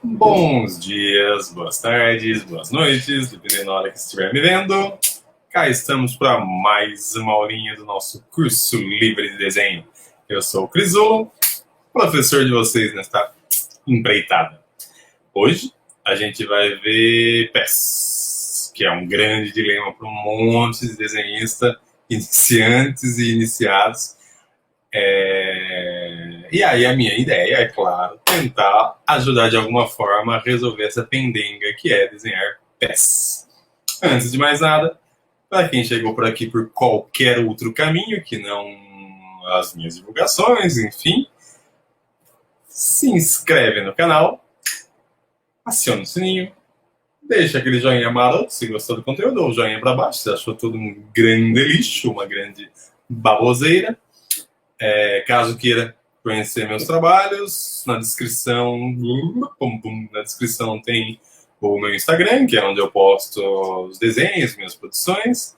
Bons dias, boas tardes, boas noites, dependendo da hora que estiver me vendo. Cá estamos para mais uma aulinha do nosso curso livre de desenho. Eu sou o Crisulo, professor de vocês nesta empreitada. Hoje a gente vai ver PES, que é um grande dilema para um monte de desenhista, iniciantes e iniciados. E aí a minha ideia é, claro, tentar ajudar de alguma forma a resolver essa pendenga que é desenhar PES. Antes de mais nada, para quem chegou por aqui por qualquer outro caminho que não as minhas divulgações, enfim, se inscreve no canal, aciona o sininho, deixa aquele joinha maroto se gostou do conteúdo, ou joinha para baixo se achou tudo um grande lixo, uma grande baboseira. Caso queira conhecer meus trabalhos, na descrição tem o meu Instagram, que é onde eu posto os desenhos, minhas produções.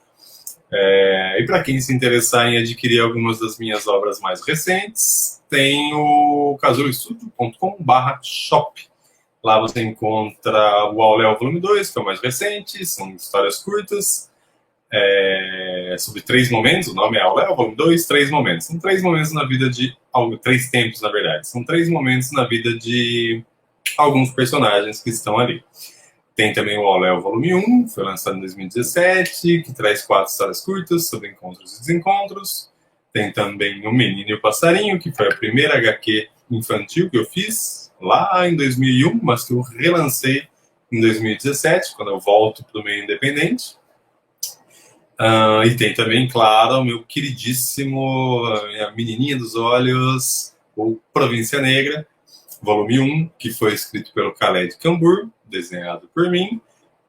E para quem se interessar em adquirir algumas das minhas obras mais recentes, tem o casuloestudio.com/shop. Lá você encontra o Auléu Volume 2, que é o mais recente, são histórias curtas, sobre 3 momentos. O nome é Auléu Volume 2, 3 momentos. São 3 momentos na vida de... 3 tempos, na verdade. São 3 momentos na vida de alguns personagens que estão ali. Tem também o Auléu Volume 1, foi lançado em 2017, que traz 4 histórias curtas sobre encontros e desencontros. Tem também O Menino e o Passarinho, que foi a primeira HQ infantil que eu fiz lá em 2001, mas que eu relancei em 2017, quando eu volto para o meio independente. E tem também, claro, o meu queridíssimo A Menininha dos Olhos, ou Província Negra, volume 1, que foi escrito pelo Khaled Kambur, desenhado por mim.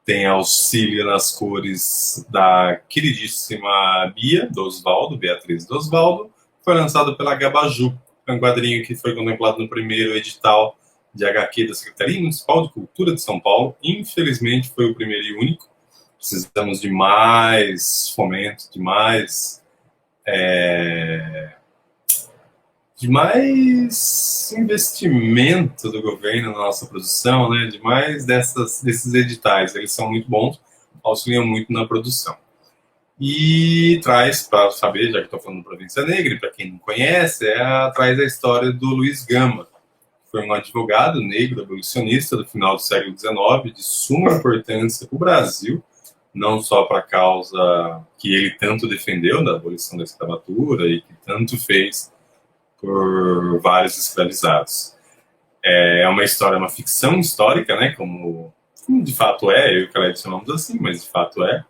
Tem auxílio nas cores da queridíssima Bia do Osvaldo, Beatriz do Osvaldo. Foi lançado pela Gabaju, um quadrinho que foi contemplado no primeiro edital de HQ da Secretaria Municipal de Cultura de São Paulo. Infelizmente foi o primeiro e único. Precisamos de mais fomento, de mais investimento do governo na nossa produção, né? De mais desses editais. Eles são muito bons, auxiliam muito na produção. E traz, para saber, já que estou falando do Província Negra, e para quem não conhece, traz a história do Luiz Gama, que foi um advogado negro abolicionista do final do século XIX, de suma importância para o Brasil, não só para a causa que ele tanto defendeu, da abolição da escravatura, e que tanto fez por vários escravizados. É uma história, uma ficção histórica, né, como de fato eu e o Khaled chamamos assim, mas de fato é.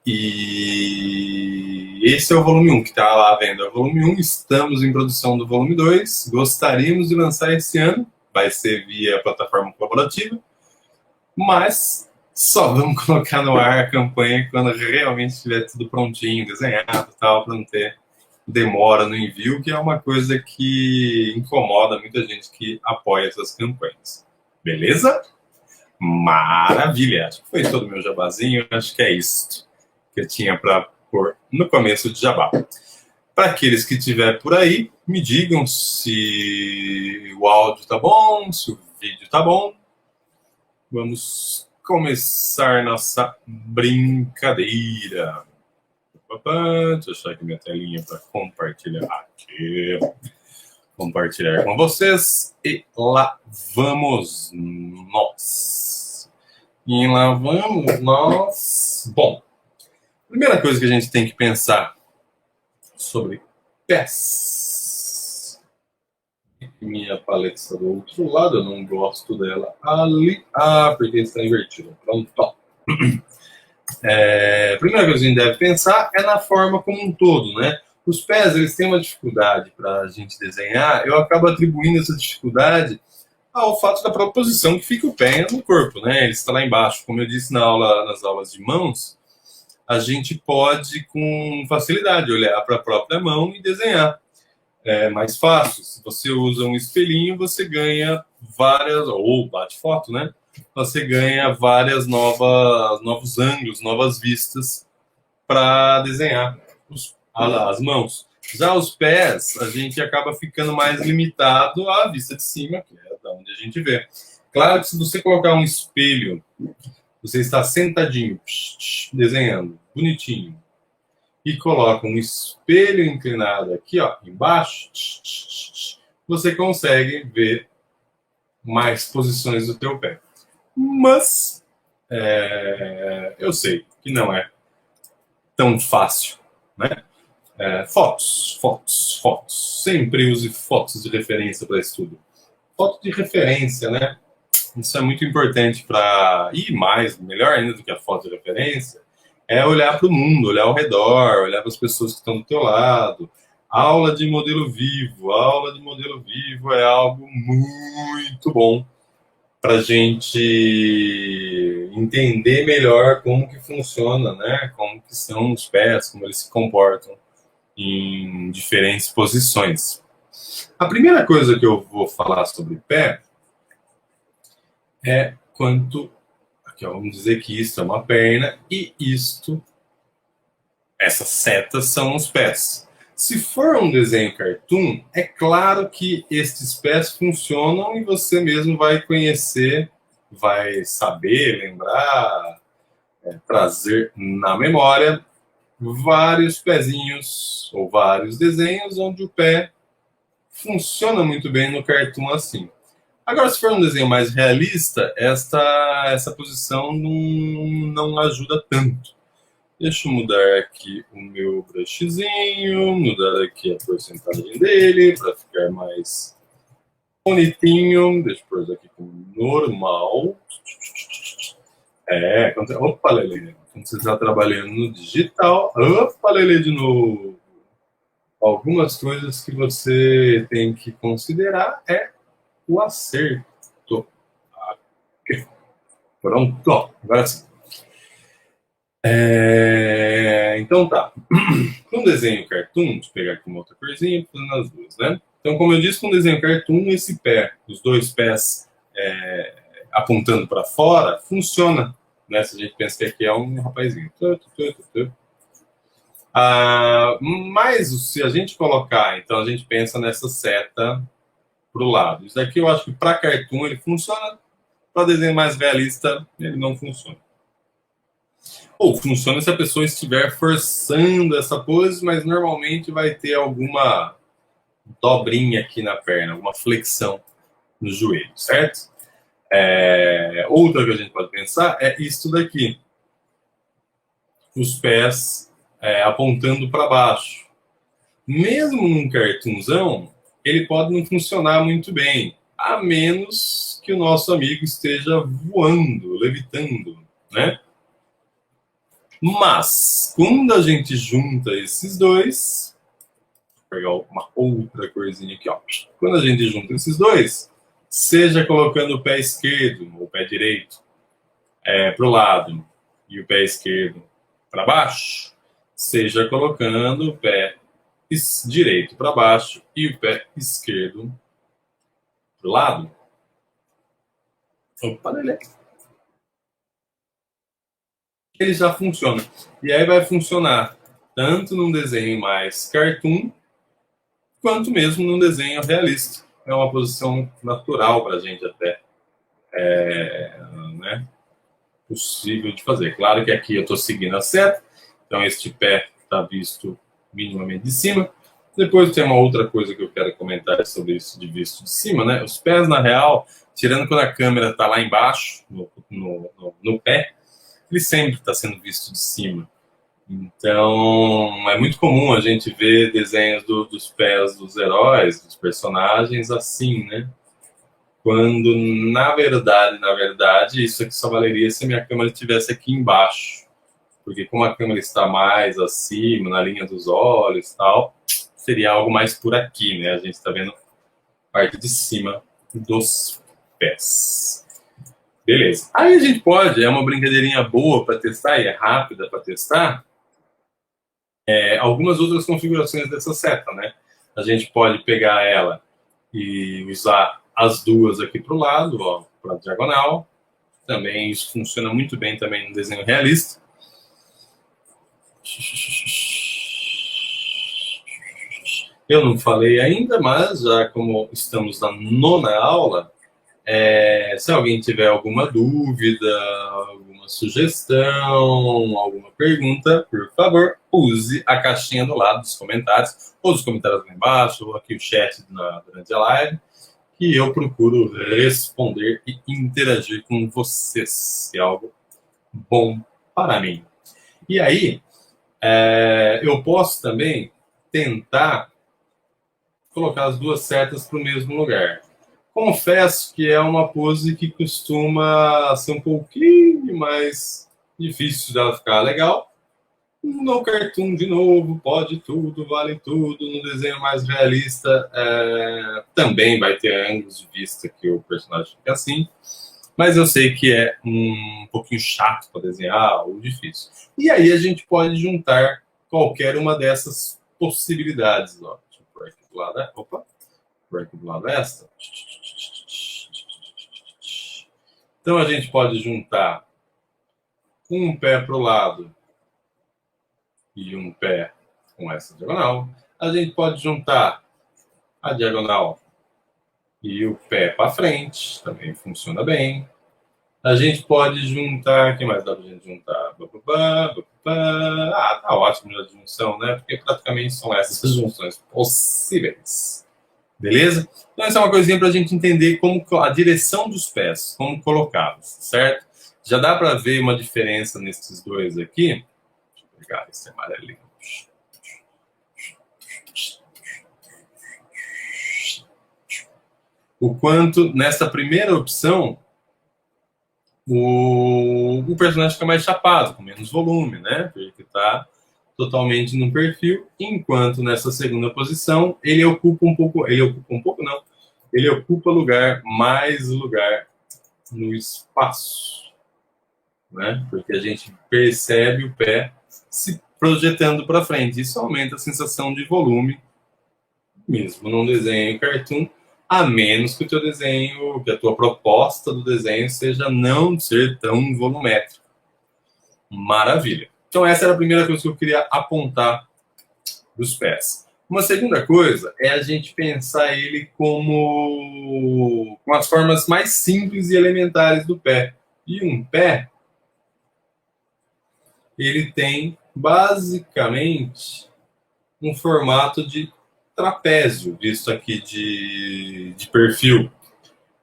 E esse é o volume 1 que está lá à venda. É o volume 1, estamos em produção do volume 2, gostaríamos de lançar esse ano, vai ser via plataforma colaborativa, mas só vamos colocar no ar a campanha quando realmente estiver tudo prontinho, desenhado e tal, para não ter demora no envio, que é uma coisa que incomoda muita gente que apoia essas campanhas. Beleza? Maravilha! Acho que foi todo o meu jabazinho, acho que é isso que eu tinha para pôr no começo de jabá. Para aqueles que estiver por aí, me digam se o áudio tá bom, se o vídeo tá bom. Vamos começar nossa brincadeira. Deixa eu achar aqui minha telinha para compartilhar aqui. Compartilhar com vocês. E lá vamos nós. E lá vamos nós. Bom, primeira coisa que a gente tem que pensar sobre PES. Minha paleta está do outro lado, eu não gosto dela ali. Porque está invertido. Pronto. A primeira coisa que a gente deve pensar é na forma como um todo, né? Os pés, eles têm uma dificuldade para a gente desenhar, eu acabo atribuindo essa dificuldade ao fato da própria posição que fica o pé no corpo, né? Ele está lá embaixo. Como eu disse nas aulas de mãos, a gente pode, com facilidade, olhar para a própria mão e desenhar. É mais fácil. Se você usa um espelhinho, você ganha várias... Ou bate foto, né? Você ganha várias novos ângulos, novas vistas para desenhar as mãos. Já os pés, a gente acaba ficando mais limitado à vista de cima, que é da onde a gente vê. Claro que se você colocar um espelho, você está sentadinho, desenhando, bonitinho, e coloca um espelho inclinado aqui, ó, embaixo, você consegue ver mais posições do teu pé. Mas eu sei que não é tão fácil, né? Fotos. Sempre use fotos de referência para estudo. Foto de referência, né? Isso é muito importante para... E mais, melhor ainda do que a foto de referência, é olhar para o mundo, olhar ao redor, olhar para as pessoas que estão do teu lado. Aula de modelo vivo. Aula de modelo vivo é algo muito bom para a gente entender melhor como que funciona, né? Como que são os pés, como eles se comportam em diferentes posições. A primeira coisa que eu vou falar sobre pé é quanto... Aqui, ó, vamos dizer que isto é uma perna e essas setas são os pés. Se for um desenho cartoon, é claro que estes pés funcionam e você mesmo vai conhecer, vai saber, lembrar, trazer na memória vários pezinhos ou vários desenhos onde o pé funciona muito bem no cartoon assim. Agora, se for um desenho mais realista, essa posição não ajuda tanto. Deixa eu mudar aqui o meu brushzinho, mudar aqui a porcentagem dele para ficar mais bonitinho. Deixa eu pôr isso aqui com normal. Opa, Lele. Quando você está trabalhando no digital, opa, Lele, de novo. Algumas coisas que você tem que considerar é o acerto. Aqui. Pronto, agora sim. Então tá. Com desenho cartoon, deixa eu pegar aqui uma outra corzinha, fazendo as duas, né? Então, como eu disse, com desenho cartoon, esse pé, os dois pés apontando para fora, funciona, né? Se a gente pensa que aqui é um rapazinho. Mas se a gente colocar, então a gente pensa nessa seta para o lado. Isso daqui eu acho que para cartoon ele funciona, para desenho mais realista ele não funciona. Ou funciona se a pessoa estiver forçando essa pose, mas normalmente vai ter alguma dobrinha aqui na perna, alguma flexão no joelho, certo? Outra que a gente pode pensar é isto daqui. Os pés apontando para baixo. Mesmo num cartoonzão, ele pode não funcionar muito bem, a menos que o nosso amigo esteja voando, levitando, né? Mas, quando a gente junta esses dois, vou pegar uma outra corzinha aqui, ó. Quando a gente junta esses dois, seja colocando o pé esquerdo ou o pé direito para o lado e o pé esquerdo para baixo, seja colocando o pé direito para baixo e o pé esquerdo para o lado. Opa, ele já funciona. E aí vai funcionar tanto num desenho mais cartoon, quanto mesmo num desenho realista. É uma posição natural para a gente até. Né, possível de fazer. Claro que aqui eu estou seguindo a seta, então este pé está visto minimamente de cima. Depois tem uma outra coisa que eu quero comentar sobre isso de visto de cima, né? Os pés, na real, tirando quando a câmera está lá embaixo, no pé, ele sempre está sendo visto de cima. Então, é muito comum a gente ver desenhos dos pés dos heróis, dos personagens, assim, né? Quando, na verdade, isso aqui só valeria se a minha câmera estivesse aqui embaixo. Porque como a câmera está mais acima, na linha dos olhos e tal, seria algo mais por aqui, né? A gente está vendo a parte de cima dos pés. Beleza. Aí a gente pode, é uma brincadeirinha boa para testar e é rápida para testar, algumas outras configurações dessa seta, né? A gente pode pegar ela e usar as duas aqui para o lado, ó, para a diagonal. Também isso funciona muito bem também no desenho realista. Eu não falei ainda, mas já como estamos na 9ª aula, Se alguém tiver alguma dúvida, alguma sugestão, alguma pergunta, por favor, use a caixinha do lado dos comentários, ou os comentários lá embaixo, ou aqui o chat durante a live, que eu procuro responder e interagir com vocês, se é algo bom para mim. E aí, eu posso também tentar colocar as duas setas para o mesmo lugar. Confesso que é uma pose que costuma ser um pouquinho mais difícil dela ficar legal. No cartoon, de novo, pode tudo, vale tudo. No desenho mais realista, também vai ter ângulos de vista que o personagem fica assim. Mas eu sei que é um pouquinho chato para desenhar ou difícil. E aí a gente pode juntar qualquer uma dessas possibilidades. Ó. Deixa eu pôr aqui do lado. Opa! Por aqui do lado desta. Então a gente pode juntar um pé para o lado e um pé com essa diagonal. A gente pode juntar a diagonal e o pé para frente, também funciona bem. A gente pode juntar, o que mais dá para a gente juntar? Tá ótimo a junção, né? Porque praticamente são essas as junções possíveis. Beleza? Então, essa é uma coisinha para a gente entender como a direção dos pés, como colocá-los, certo? Já dá para ver uma diferença nesses dois aqui. Deixa eu pegar esse amarelinho. O quanto, nessa primeira opção, o personagem fica mais chapado, com menos volume, né? Porque está totalmente no perfil, enquanto nessa segunda posição ele ocupa mais lugar no espaço, né? Porque a gente percebe o pé se projetando para frente. Isso aumenta a sensação de volume, mesmo num desenho cartoon, a menos que o teu desenho, que a tua proposta do desenho seja não ser tão volumétrico. Maravilha. Então, essa era a primeira coisa que eu queria apontar dos pés. Uma segunda coisa é a gente pensar ele com as formas mais simples e elementares do pé. E um pé, ele tem basicamente um formato de trapézio, visto aqui de perfil.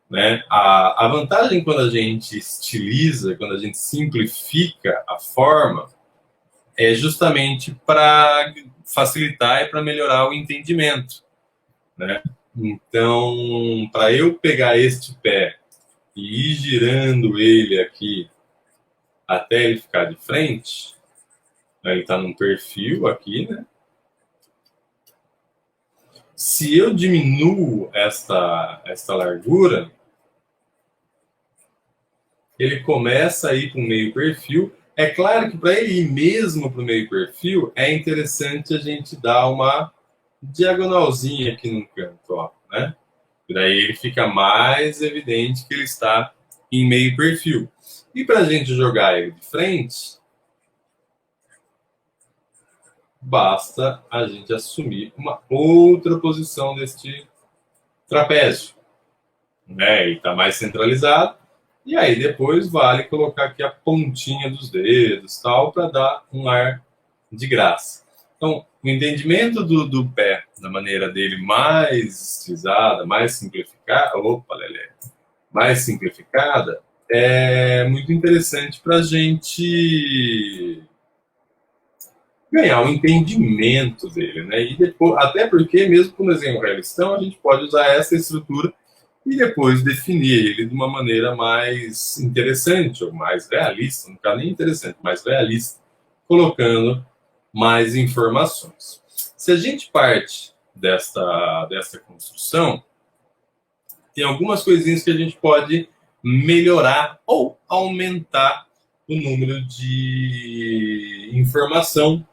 Né? A vantagem quando a gente estiliza, quando a gente simplifica a forma, é justamente para facilitar e para melhorar o entendimento, né? Então, para eu pegar este pé e ir girando ele aqui até ele ficar de frente, né? Ele está num perfil aqui, né? Se eu diminuo esta largura, ele começa a ir para o meio perfil. É claro que para ele ir mesmo para o meio perfil, é interessante a gente dar uma diagonalzinha aqui no canto, ó, né? E daí ele fica mais evidente que ele está em meio perfil. E para a gente jogar ele de frente, basta a gente assumir uma outra posição deste trapézio, né? Ele está mais centralizado. E aí depois vale colocar aqui a pontinha dos dedos, tal, para dar um ar de graça. Então, o entendimento do pé, da maneira dele mais estilizada, mais simplificada, mais simplificada, é muito interessante para a gente ganhar o entendimento dele, né? E depois, até porque, mesmo com o desenho realistão, a gente pode usar essa estrutura e depois definir ele de uma maneira mais interessante, ou mais realista, não está nem interessante, mais realista, colocando mais informações. Se a gente parte desta construção, tem algumas coisinhas que a gente pode melhorar ou aumentar o número de informação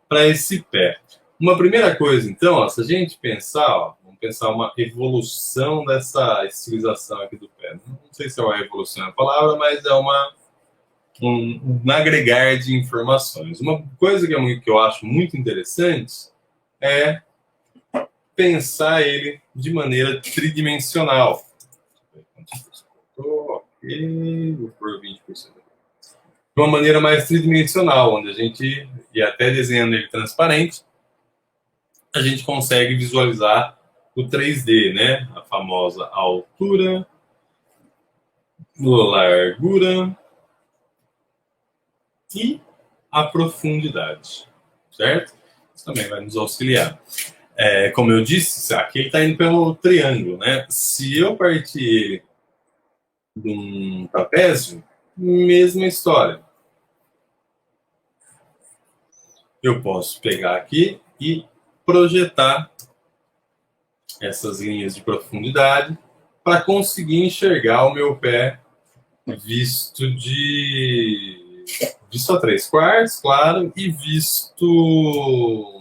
para esse pé. Uma primeira coisa, então, ó, se a gente pensar, vamos pensar uma evolução dessa estilização aqui do pé. Não sei se é uma evolução a palavra, mas é um agregar de informações. Uma coisa que eu acho muito interessante é pensar ele de maneira tridimensional. Ok, vou por 20%. De uma maneira mais tridimensional, onde a gente, e até desenhando ele transparente, a gente consegue visualizar o 3D, né? A famosa altura, largura e a profundidade, certo? Isso também vai nos auxiliar. Como eu disse, aqui ele está indo pelo triângulo, né? Se eu partir de um trapézio, mesma história. Eu posso pegar aqui e projetar essas linhas de profundidade para conseguir enxergar o meu pé visto a 3/4, claro, e visto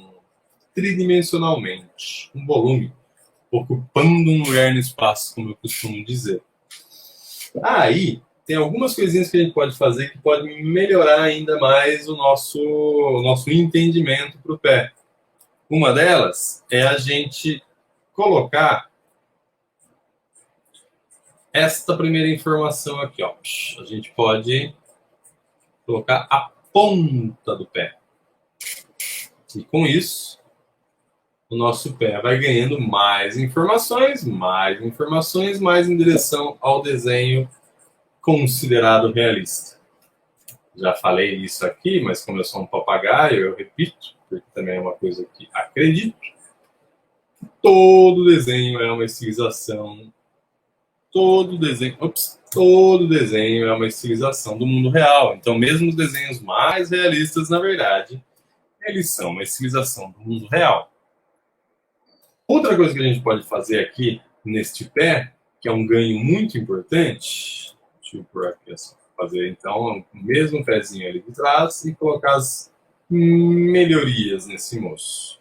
tridimensionalmente, um volume, ocupando um lugar no espaço, como eu costumo dizer. Aí, tem algumas coisinhas que a gente pode fazer que podem melhorar ainda mais o nosso entendimento para o pé. Uma delas é a gente colocar esta primeira informação aqui, ó. A gente pode colocar a ponta do pé. E com isso, o nosso pé vai ganhando mais informações, mais em direção ao desenho considerado realista. Já falei isso aqui, mas como eu sou um papagaio, eu repito, porque também é uma coisa que acredito. Todo desenho é uma estilização. Todo desenho é uma estilização do mundo real. Então, mesmo os desenhos mais realistas, na verdade, eles são uma estilização do mundo real. Outra coisa que a gente pode fazer aqui neste pé, que é um ganho muito importante, deixa eu por aqui assim, fazer então o mesmo pezinho ali de trás e colocar as melhorias nesse moço.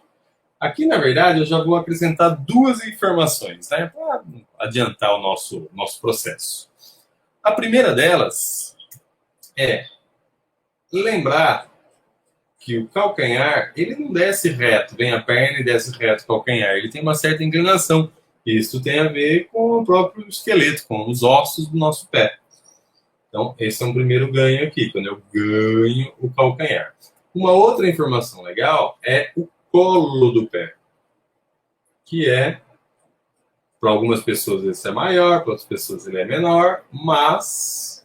Aqui, na verdade, eu já vou acrescentar duas informações, né, para adiantar o nosso processo. A primeira delas é lembrar que o calcanhar, ele não desce reto, vem a perna e desce reto o calcanhar, ele tem uma certa inclinação. Isso tem a ver com o próprio esqueleto, com os ossos do nosso pé. Então, esse é um primeiro ganho aqui, quando eu ganho o calcanhar. Uma outra informação legal é o colo do pé, que é, para algumas pessoas esse é maior, para outras pessoas ele é menor, mas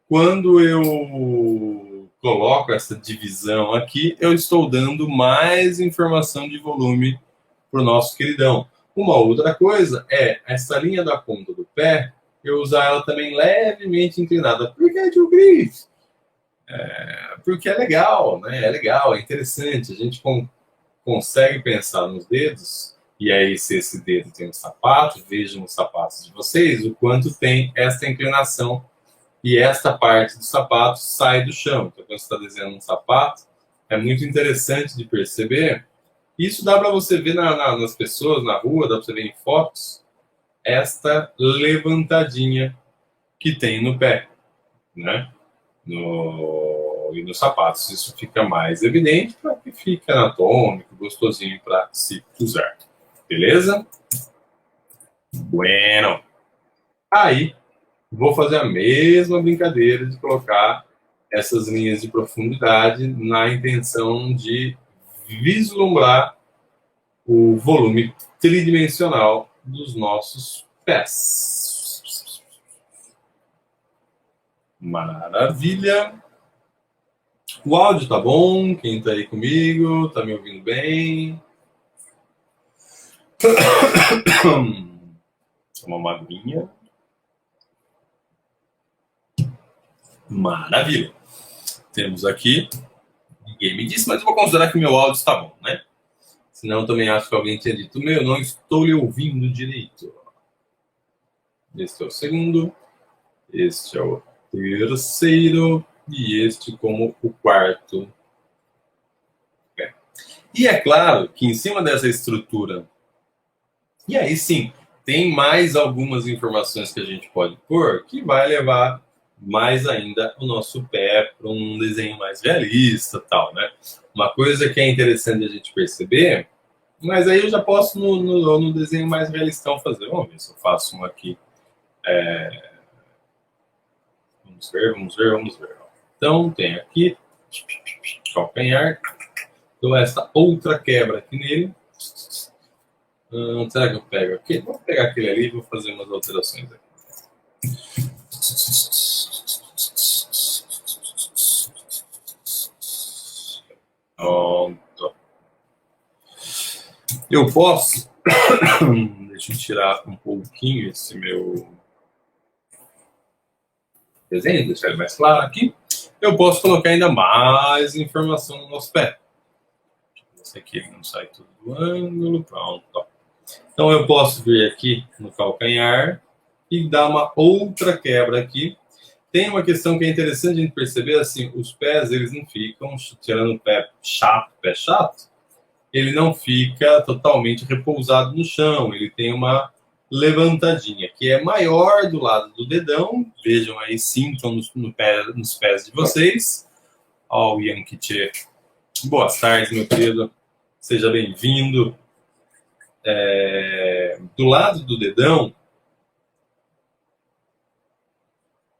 quando eu coloco essa divisão aqui, eu estou dando mais informação de volume para o nosso queridão. Uma outra coisa é essa linha da ponta do pé, eu usar ela também levemente inclinada. Por que, tio Cris? Porque é legal, né? É legal, é interessante. A gente consegue pensar nos dedos, e aí se esse dedo tem um sapato, vejam os sapatos de vocês, o quanto tem essa inclinação e esta parte do sapato sai do chão. Então, quando você está desenhando um sapato, é muito interessante de perceber. Isso dá para você ver nas pessoas, na rua, dá para você ver em fotos, esta levantadinha que tem no pé, né? E nos sapatos. Isso fica mais evidente para que fique anatômico, gostosinho para se usar. Beleza? Bueno. Aí, vou fazer a mesma brincadeira de colocar essas linhas de profundidade na intenção de vislumbrar o volume tridimensional dos nossos pés. Maravilha! O áudio tá bom? Quem tá aí comigo? Tá me ouvindo bem? Uma maguinha. Maravilha. Temos aqui, ninguém me disse, mas eu vou considerar que meu áudio está bom, né? Senão eu também acho que alguém tinha dito, não estou lhe ouvindo direito. Este é o segundo, este é o terceiro e este como o quarto. E é claro que em cima dessa estrutura, e aí sim, tem mais algumas informações que a gente pode pôr que vai levar mais ainda o nosso pé para um desenho mais realista, tal, né? Uma coisa que é interessante a gente perceber, mas aí eu já posso no desenho mais realistão fazer. Vamos ver se eu faço um aqui Vamos ver, vamos ver, vamos ver. Então, tem aqui calcanhar. Dou esta outra quebra aqui nele. Será que eu pego aqui? Vou pegar aquele ali e vou fazer umas alterações aqui. Pronto. Eu posso... Deixa eu tirar um pouquinho esse meu desenho, deixar ele mais claro aqui. Eu posso colocar ainda mais informação no nosso pé. Esse aqui ele não sai tudo do ângulo. Pronto. Então eu posso vir aqui no calcanhar e dar uma outra quebra aqui. Tem uma questão que é interessante a gente perceber, assim, os pés, eles não ficam, tirando o pé chato, ele não fica totalmente repousado no chão, ele tem uma levantadinha, que é maior do lado do dedão, vejam aí, sintam nos pés de vocês. Ó, o Ian Kitche. Boa tarde, meu querido, seja bem-vindo. Do lado do dedão,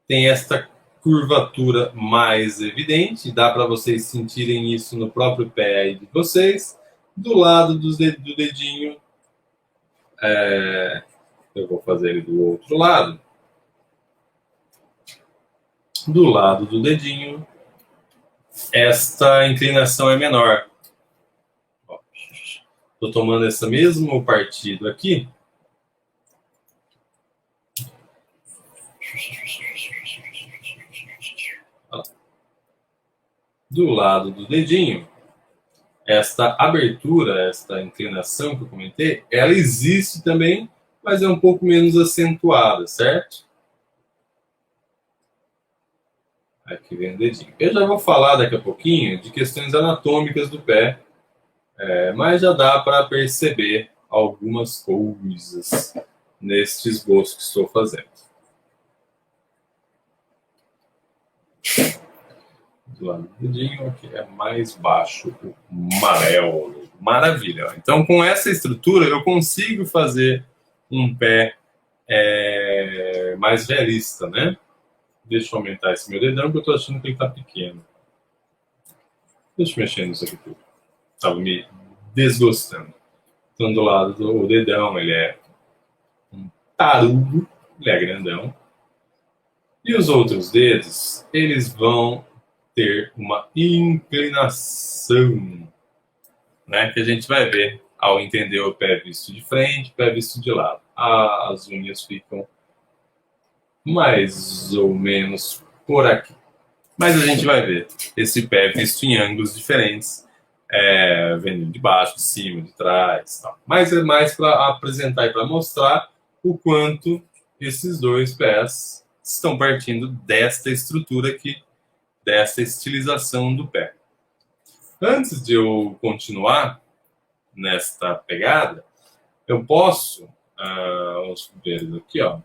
tem esta curvatura mais evidente, dá para vocês sentirem isso no próprio pé aí de vocês. Do lado do dedinho, eu vou fazer ele do outro lado. Do lado do dedinho, esta inclinação é menor. Estou tomando esse mesmo partido aqui. Do lado do dedinho, esta abertura, esta inclinação que eu comentei, ela existe também, mas é um pouco menos acentuada, certo? Aqui vem o dedinho. Eu já vou falar daqui a pouquinho de questões anatômicas do pé, mas já dá para perceber algumas coisas neste esboço que estou fazendo. Do lado do dedinho, aqui é mais baixo o amarelo. Maravilha! Então, com essa estrutura, eu consigo fazer um pé mais realista, né? Deixa eu aumentar esse meu dedão, porque eu estou achando que ele está pequeno. Deixa eu mexer nisso aqui tudo. Estava me desgostando. Então, do lado do dedão, ele é um tarugo, ele é grandão. E os outros dedos, eles vão ter uma inclinação, né, que a gente vai ver ao entender o pé visto de frente, pé visto de lado. As unhas ficam mais ou menos por aqui. Mas a gente vai ver esse pé visto em ângulos diferentes, vendo de baixo, de cima, de trás. Tal. Mas é mais para apresentar e para mostrar o quanto esses dois pés estão partindo desta estrutura aqui, dessa estilização do pé. Antes de eu continuar nesta pegada, eu posso, vamos ver aqui, ó,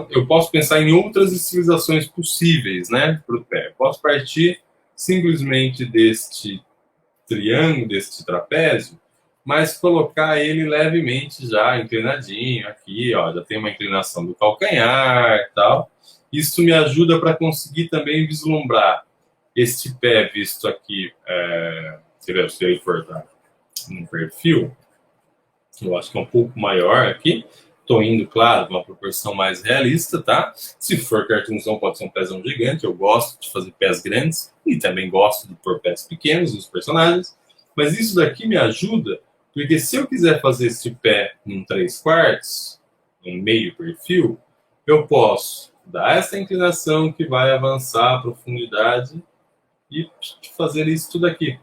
eu posso pensar em outras estilizações possíveis, né, para o pé. Eu posso partir simplesmente deste triângulo, deste trapézio, mas colocar ele levemente já inclinadinho aqui, ó, já tem uma inclinação do calcanhar e tal. Isso me ajuda para conseguir também vislumbrar este pé visto aqui, se ele for num perfil, eu acho que é um pouco maior aqui. Estou indo, claro, com uma proporção mais realista, tá? Se for cartoonzão, pode ser um pezão gigante. Eu gosto de fazer pés grandes e também gosto de pôr pés pequenos nos personagens. Mas isso daqui me ajuda, porque se eu quiser fazer esse pé num 3/4, um meio perfil, eu posso dar essa inclinação que vai avançar a profundidade e fazer isso tudo aqui.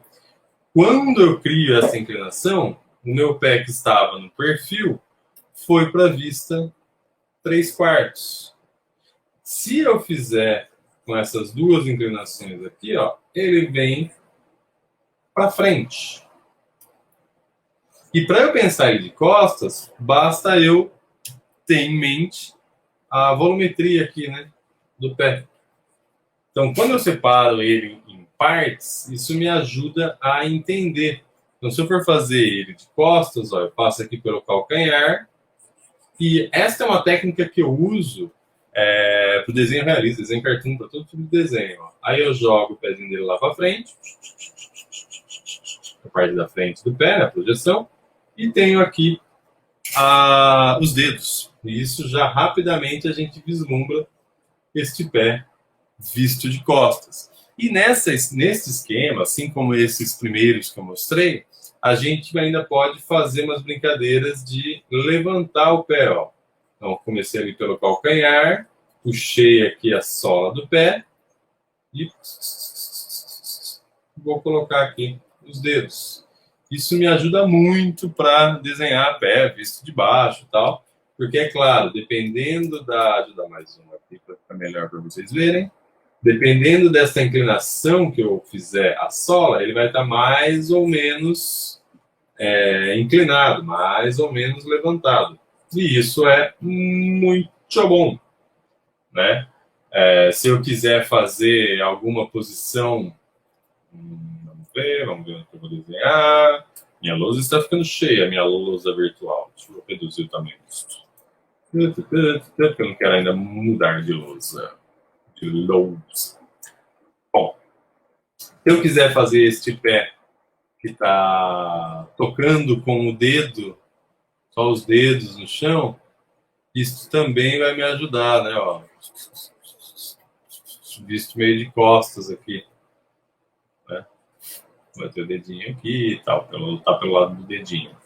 Quando eu crio essa inclinação, o meu pé que estava no perfil foi para a vista 3/4. Se eu fizer com essas duas inclinações aqui, ó, ele vem para frente. E para eu pensar ele de costas, basta eu ter em mente a volumetria aqui, né, do pé. Então, quando eu separo ele em partes, isso me ajuda a entender. Então, se eu for fazer ele de costas, ó, eu passo aqui pelo calcanhar. E esta é uma técnica que eu uso Para o desenho realista, desenho cartoon, para todo tipo de desenho. Ó. Aí eu jogo o pezinho dele lá para frente, a parte da frente do pé, a projeção, e tenho aqui os dedos. E isso já rapidamente a gente vislumbra este pé visto de costas. E nesse esquema, assim como esses primeiros que eu mostrei, a gente ainda pode fazer umas brincadeiras de levantar o pé. Ó. Então, comecei ali pelo calcanhar, puxei aqui a sola do pé e vou colocar aqui os dedos. Isso me ajuda muito para desenhar pé visto de baixo e tal, porque é claro, dependendo da... Ajudar mais uma aqui para ficar melhor para vocês verem. Dependendo dessa inclinação que eu fizer a sola, ele vai estar mais ou menos inclinado, mais ou menos levantado. E isso é muito bom, né? Se eu quiser fazer alguma posição, vamos ver o que eu vou desenhar. Minha lousa está ficando cheia, minha lousa virtual. Deixa eu reduzir o tamanho disso. Porque eu não quero ainda mudar de lousa. Bom, se eu quiser fazer este pé que está tocando com o dedo, só os dedos no chão, isso também vai me ajudar, né? Ó. Visto meio de costas aqui. Né? Vai ter o dedinho aqui e tal, tá pelo lado do dedinho.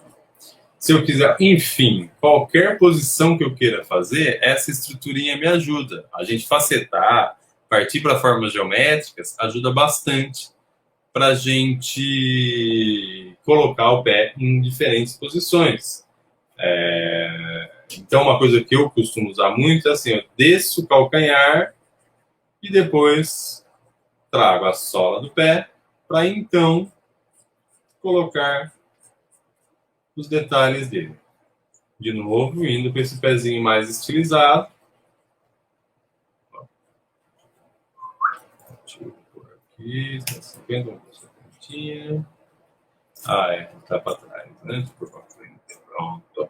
Se eu quiser, enfim, qualquer posição que eu queira fazer, essa estruturinha me ajuda. A gente facetar, partir para formas geométricas, ajuda bastante para a gente colocar o pé em diferentes posições. Então, uma coisa que eu costumo usar muito é assim, eu desço o calcanhar e depois trago a sola do pé para então colocar os detalhes dele. De novo, indo com esse pezinho mais estilizado. Deixa eu pôr aqui, está 50, essa pontinha. Tá para trás, né? Deixa eu pôr para frente. Pronto.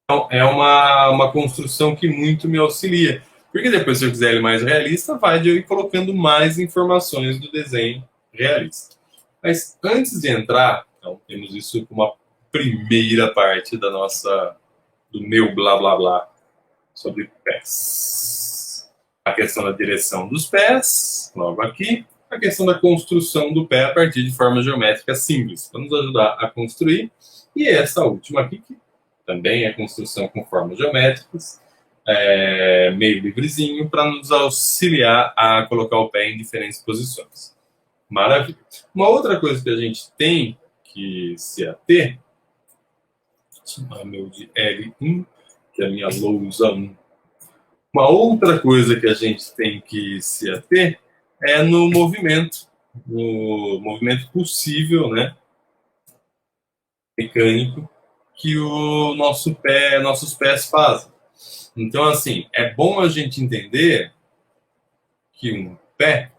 Então, é uma construção que muito me auxilia. Porque depois, se eu quiser ele mais realista, vai de eu ir colocando mais informações do desenho realista. Mas antes de entrar, então, temos isso como uma primeira parte do meu blá blá blá sobre pés. A questão da direção dos pés, logo aqui. A questão da construção do pé a partir de formas geométricas simples, para nos ajudar a construir. E essa última aqui, que também é construção com formas geométricas, meio livrezinho, para nos auxiliar a colocar o pé em diferentes posições. Maravilha. Uma outra coisa que a gente tem que se ater, vou chamar meu de L1, que é a minha lousa 1. Uma outra coisa que a gente tem que se ater é no movimento possível, né, mecânico, que nossos pés fazem. Então, assim, é bom a gente entender que um pé,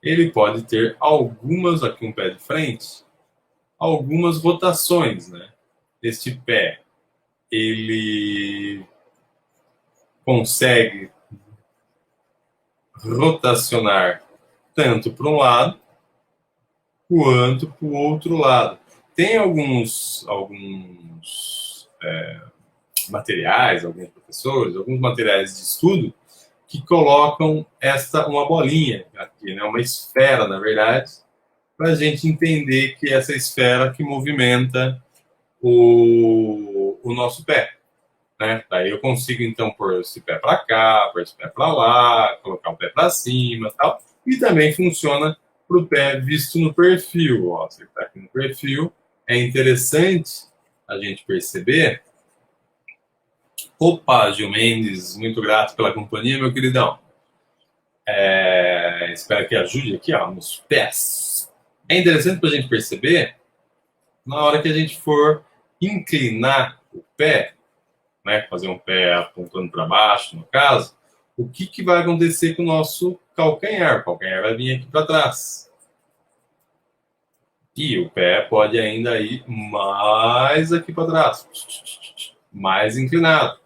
ele pode ter aqui um pé de frente, algumas rotações, né? Este pé, ele consegue rotacionar tanto para um lado quanto para o outro lado. Tem alguns materiais, alguns professores, alguns materiais de estudo que colocam uma bolinha aqui, né, uma esfera, na verdade, para a gente entender que essa esfera que movimenta o nosso pé. Né? Daí eu consigo, então, pôr esse pé para cá, pôr esse pé para lá, colocar o pé para cima e tal. E também funciona para o pé visto no perfil. Ó, você está aqui no perfil. É interessante a gente perceber. Opa, Gil Mendes, muito grato pela companhia, meu queridão. Espero que ajude aqui, ó, nos pés. É interessante para a gente perceber, na hora que a gente for inclinar o pé, né, fazer um pé apontando para baixo, no caso, o que vai acontecer com o nosso calcanhar? O calcanhar vai vir aqui para trás. E o pé pode ainda ir mais aqui para trás, mais inclinado.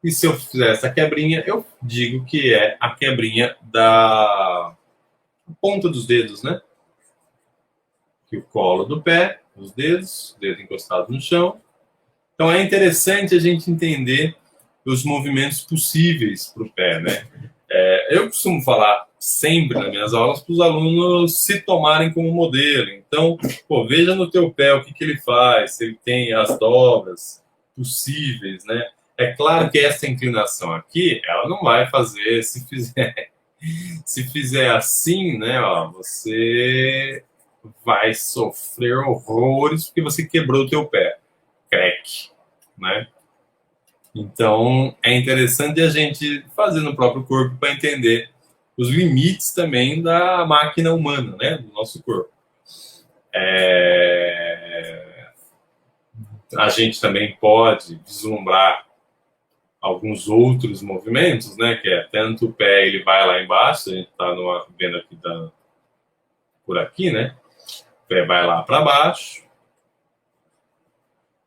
E se eu fizer essa quebrinha, eu digo que é a quebrinha da ponta dos dedos, né? Que o colo do pé, os dedos encostados no chão. Então é interessante a gente entender os movimentos possíveis para o pé, né? Eu costumo falar sempre nas minhas aulas para os alunos se tomarem como modelo. Então, veja no teu pé o que ele faz, se ele tem as dobras possíveis, né? É claro que essa inclinação aqui, ela não vai fazer se fizer assim, né? Ó, você vai sofrer horrores porque você quebrou o teu pé, crack, né? Então, é interessante a gente fazer no próprio corpo para entender os limites também da máquina humana, né? Do nosso corpo. A gente também pode vislumbrar alguns outros movimentos, né? Que é tanto o pé, ele vai lá embaixo, a gente está vendo aqui por aqui, né? O pé vai lá para baixo,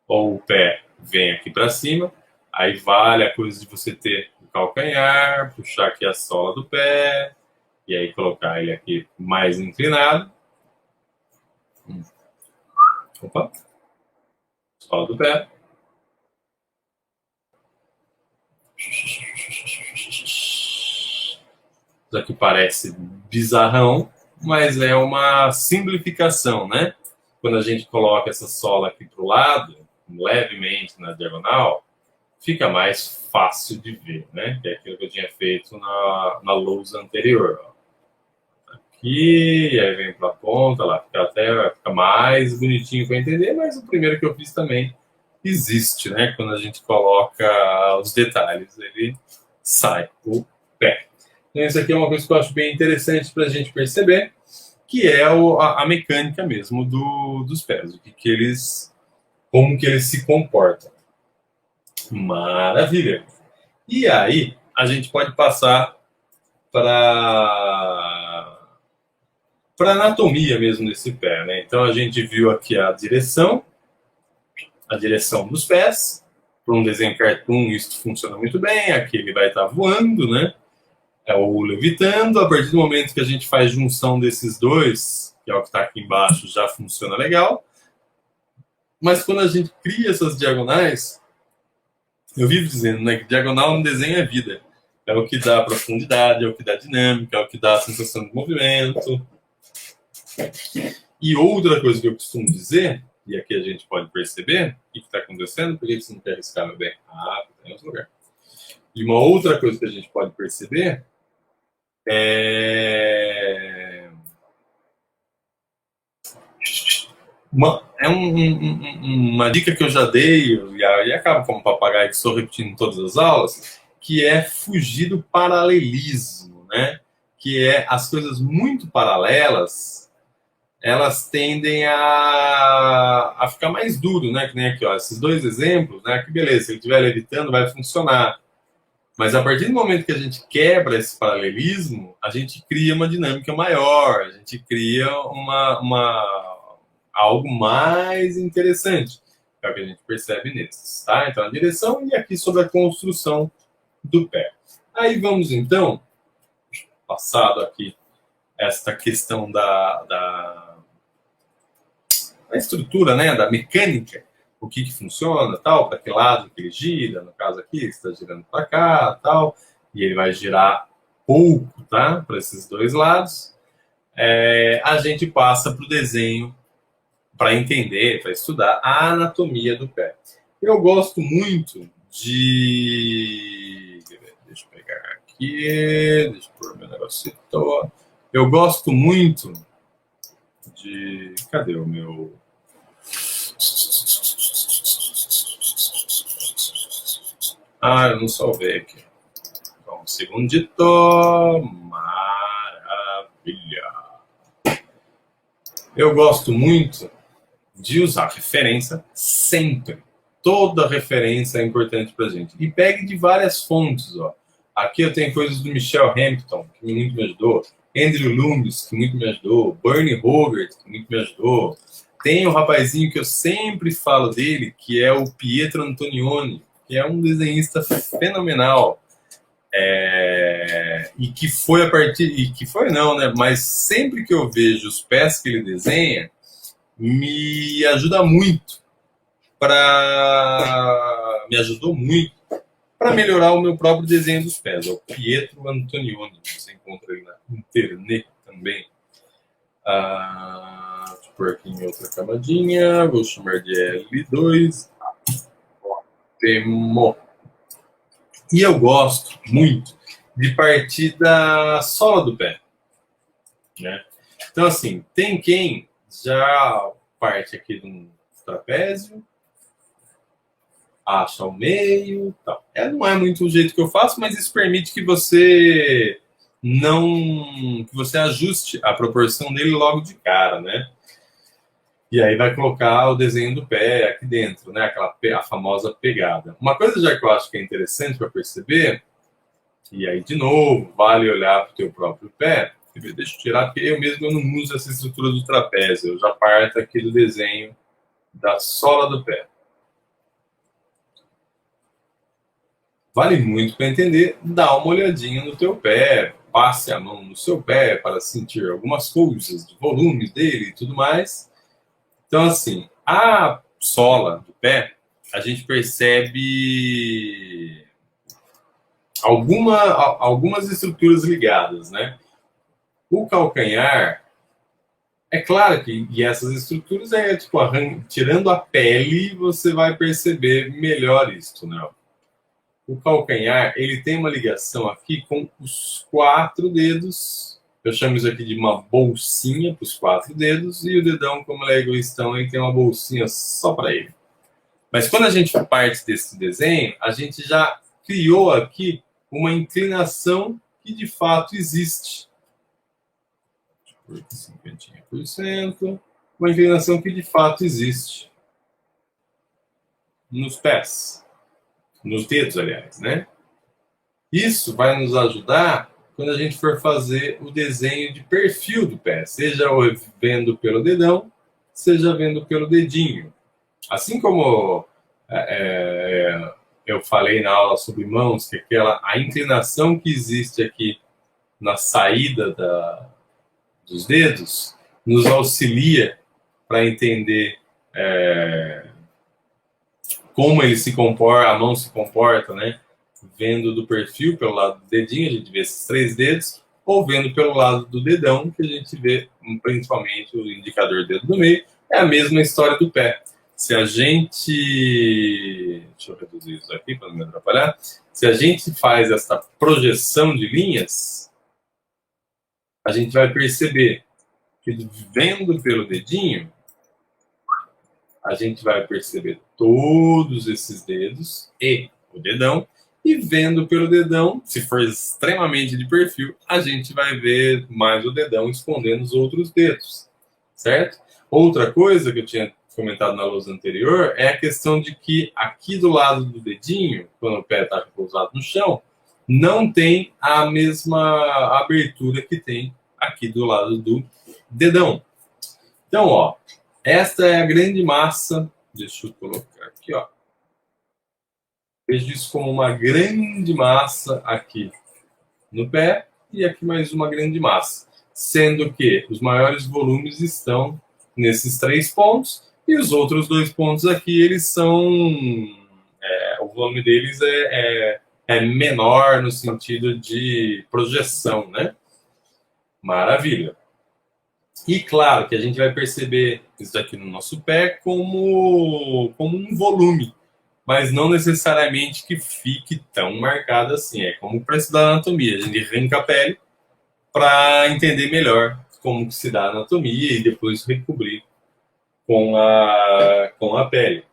ou o pé vem aqui para cima. Aí vale a coisa de você ter o calcanhar, puxar aqui a sola do pé, e aí colocar ele aqui mais inclinado. Opa! Sola do pé. Isso aqui parece bizarrão, mas é uma simplificação, né? Quando a gente coloca essa sola aqui para o lado, levemente na diagonal, fica mais fácil de ver, né? Que é aquilo que eu tinha feito na lousa anterior. Ó. Aqui, aí vem para a ponta, lá fica mais bonitinho para entender, mas o primeiro que eu fiz também existe, né? Quando a gente coloca os detalhes, ele sai o pé. Então, isso aqui é uma coisa que eu acho bem interessante para a gente perceber, que é a mecânica mesmo dos pés, como que eles se comportam. Maravilha! E aí, a gente pode passar para anatomia mesmo desse pé, né? Então, a gente viu aqui a direção dos pés. Para um desenho cartoon, isso funciona muito bem. Aqui ele vai estar voando, né? Ou levitando. A partir do momento que a gente faz junção desses dois, que é o que está aqui embaixo, já funciona legal. Mas quando a gente cria essas diagonais, eu vivo dizendo, né, que diagonal no desenho é vida. É o que dá profundidade, é o que dá dinâmica, é o que dá a sensação de movimento. E outra coisa que eu costumo dizer, e aqui a gente pode perceber o que está acontecendo, por que você não quer arriscar, meu bem? Ah, tem outro lugar. E uma outra coisa que a gente pode perceber é uma dica que eu já dei, e acaba como papagaio que estou repetindo em todas as aulas, que é fugir do paralelismo, né? Que é as coisas muito paralelas, elas tendem a ficar mais duro, né? Que nem aqui, ó, esses dois exemplos, né? Que beleza, se ele estiver levitando, vai funcionar. Mas a partir do momento que a gente quebra esse paralelismo, a gente cria uma dinâmica maior, a gente cria algo mais interessante. É o que a gente percebe nesses, tá? Então, a direção e aqui sobre a construção do pé. Aí vamos, então, passado aqui esta questão da estrutura, né? Da mecânica, o que funciona, tal, para que lado que ele gira, no caso aqui, está girando para cá, tal, e ele vai girar pouco, tá? Para esses dois lados. A gente passa para o desenho para entender, para estudar a anatomia do pé. Eu gosto muito de... Deixa eu pegar aqui, deixa eu pôr meu negócio. Eu gosto muito de... Cadê o meu... Eu não salvei aqui. Então, um segundito. Maravilha. Eu gosto muito de usar referência sempre. Toda referência é importante para a gente. E pegue de várias fontes. Ó. Aqui eu tenho coisas do Michel Hampton, que muito me ajudou. Andrew Loomis, que muito me ajudou, Bernie Hogarth, que muito me ajudou. Tem um rapazinho que eu sempre falo dele, que é o Pietro Antonioni, que é um desenhista fenomenal. E que foi a partir. E que foi não, né? Mas sempre que eu vejo os pés que ele desenha, me ajuda muito para. Me ajudou muito para melhorar o meu próprio desenho dos pés. É o Pietro Antonioni. Você encontra ele na internet também. Deixa eu pôr aqui em outra camadinha. Vou chamar de L2. Temo. E eu gosto muito de partir da sola do pé. Né? Então, assim, tem quem já parte aqui do trapézio, acha o meio, tal. Não é muito o jeito que eu faço, mas isso permite que você que você ajuste a proporção dele logo de cara, né? E aí vai colocar o desenho do pé aqui dentro, né? A famosa pegada. Uma coisa já que eu acho que é interessante para perceber, e aí de novo, vale olhar para o teu próprio pé. Deixa eu tirar, porque eu mesmo não uso essa estrutura do trapézio. Eu já parto aqui do desenho da sola do pé. Vale muito para entender, dá uma olhadinha no teu pé, passe a mão no seu pé para sentir algumas coisas, de volume dele e tudo mais. Então, assim, a sola do pé, a gente percebe algumas estruturas ligadas, né? O calcanhar, é claro que e essas estruturas tipo, tirando a pele, você vai perceber melhor isso, né? O calcanhar, ele tem uma ligação aqui com os 4 dedos. Eu chamo isso aqui de uma bolsinha para os 4 dedos, e o dedão, como ele é egoístão, ele tem uma bolsinha só para ele. Mas quando a gente parte desse desenho, a gente já criou aqui uma inclinação que de fato existe. 50%, uma inclinação que de fato existe nos pés, nos dedos, aliás, né? Isso vai nos ajudar quando a gente for fazer o desenho de perfil do pé, seja vendo pelo dedão, seja vendo pelo dedinho. Assim como eu falei na aula sobre mãos, que a inclinação que existe aqui na saída dos dedos nos auxilia para entender como ele se comporta, a mão se comporta, né? Vendo do perfil pelo lado do dedinho, a gente vê esses 3 dedos, ou vendo pelo lado do dedão, que a gente vê principalmente o indicador dedo do meio. É a mesma história do pé. Se a gente... Deixa eu reduzir isso aqui para não me atrapalhar. Se a gente faz essa projeção de linhas, a gente vai perceber que vendo pelo dedinho, a gente vai perceber todos esses dedos e o dedão, e vendo pelo dedão, se for extremamente de perfil, a gente vai ver mais o dedão escondendo os outros dedos, certo? Outra coisa que eu tinha comentado na lousa anterior é a questão de que aqui do lado do dedinho, quando o pé está pousado no chão, não tem a mesma abertura que tem aqui do lado do dedão. Então, ó, esta é a grande massa. Deixa eu colocar aqui, ó. Vejo isso como uma grande massa aqui no pé e aqui mais uma grande massa. Sendo que os maiores volumes estão nesses 3 pontos e os outros 2 pontos aqui, eles são... o volume deles é menor no sentido de projeção, né? Maravilha. E claro que a gente vai perceber isso aqui no nosso pé como um volume, mas não necessariamente que fique tão marcado assim. É como para estudar anatomia, a gente arranca a pele para entender melhor como que se dá a anatomia e depois recobrir com a pele.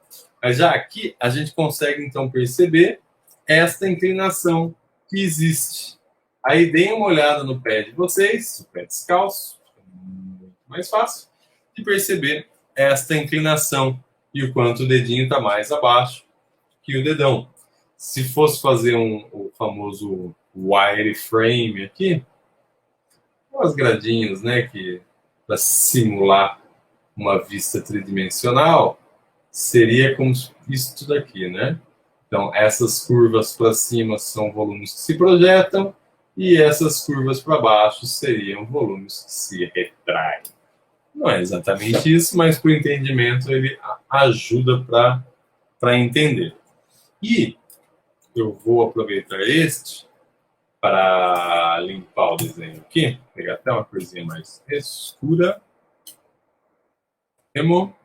Mas já aqui a gente consegue então perceber esta inclinação que existe. Aí deem uma olhada no pé de vocês, o pé descalço, mais fácil de perceber esta inclinação e o quanto o dedinho está mais abaixo que o dedão. Se fosse fazer o famoso wireframe aqui, umas gradinhas, né, que para simular uma vista tridimensional, seria como isso daqui, né? Então, essas curvas para cima são volumes que se projetam e essas curvas para baixo seriam volumes que se retraem. Não é exatamente isso, mas para o entendimento ele ajuda para entender. E eu vou aproveitar este para limpar o desenho aqui, vou pegar até uma coisinha mais escura. Remo.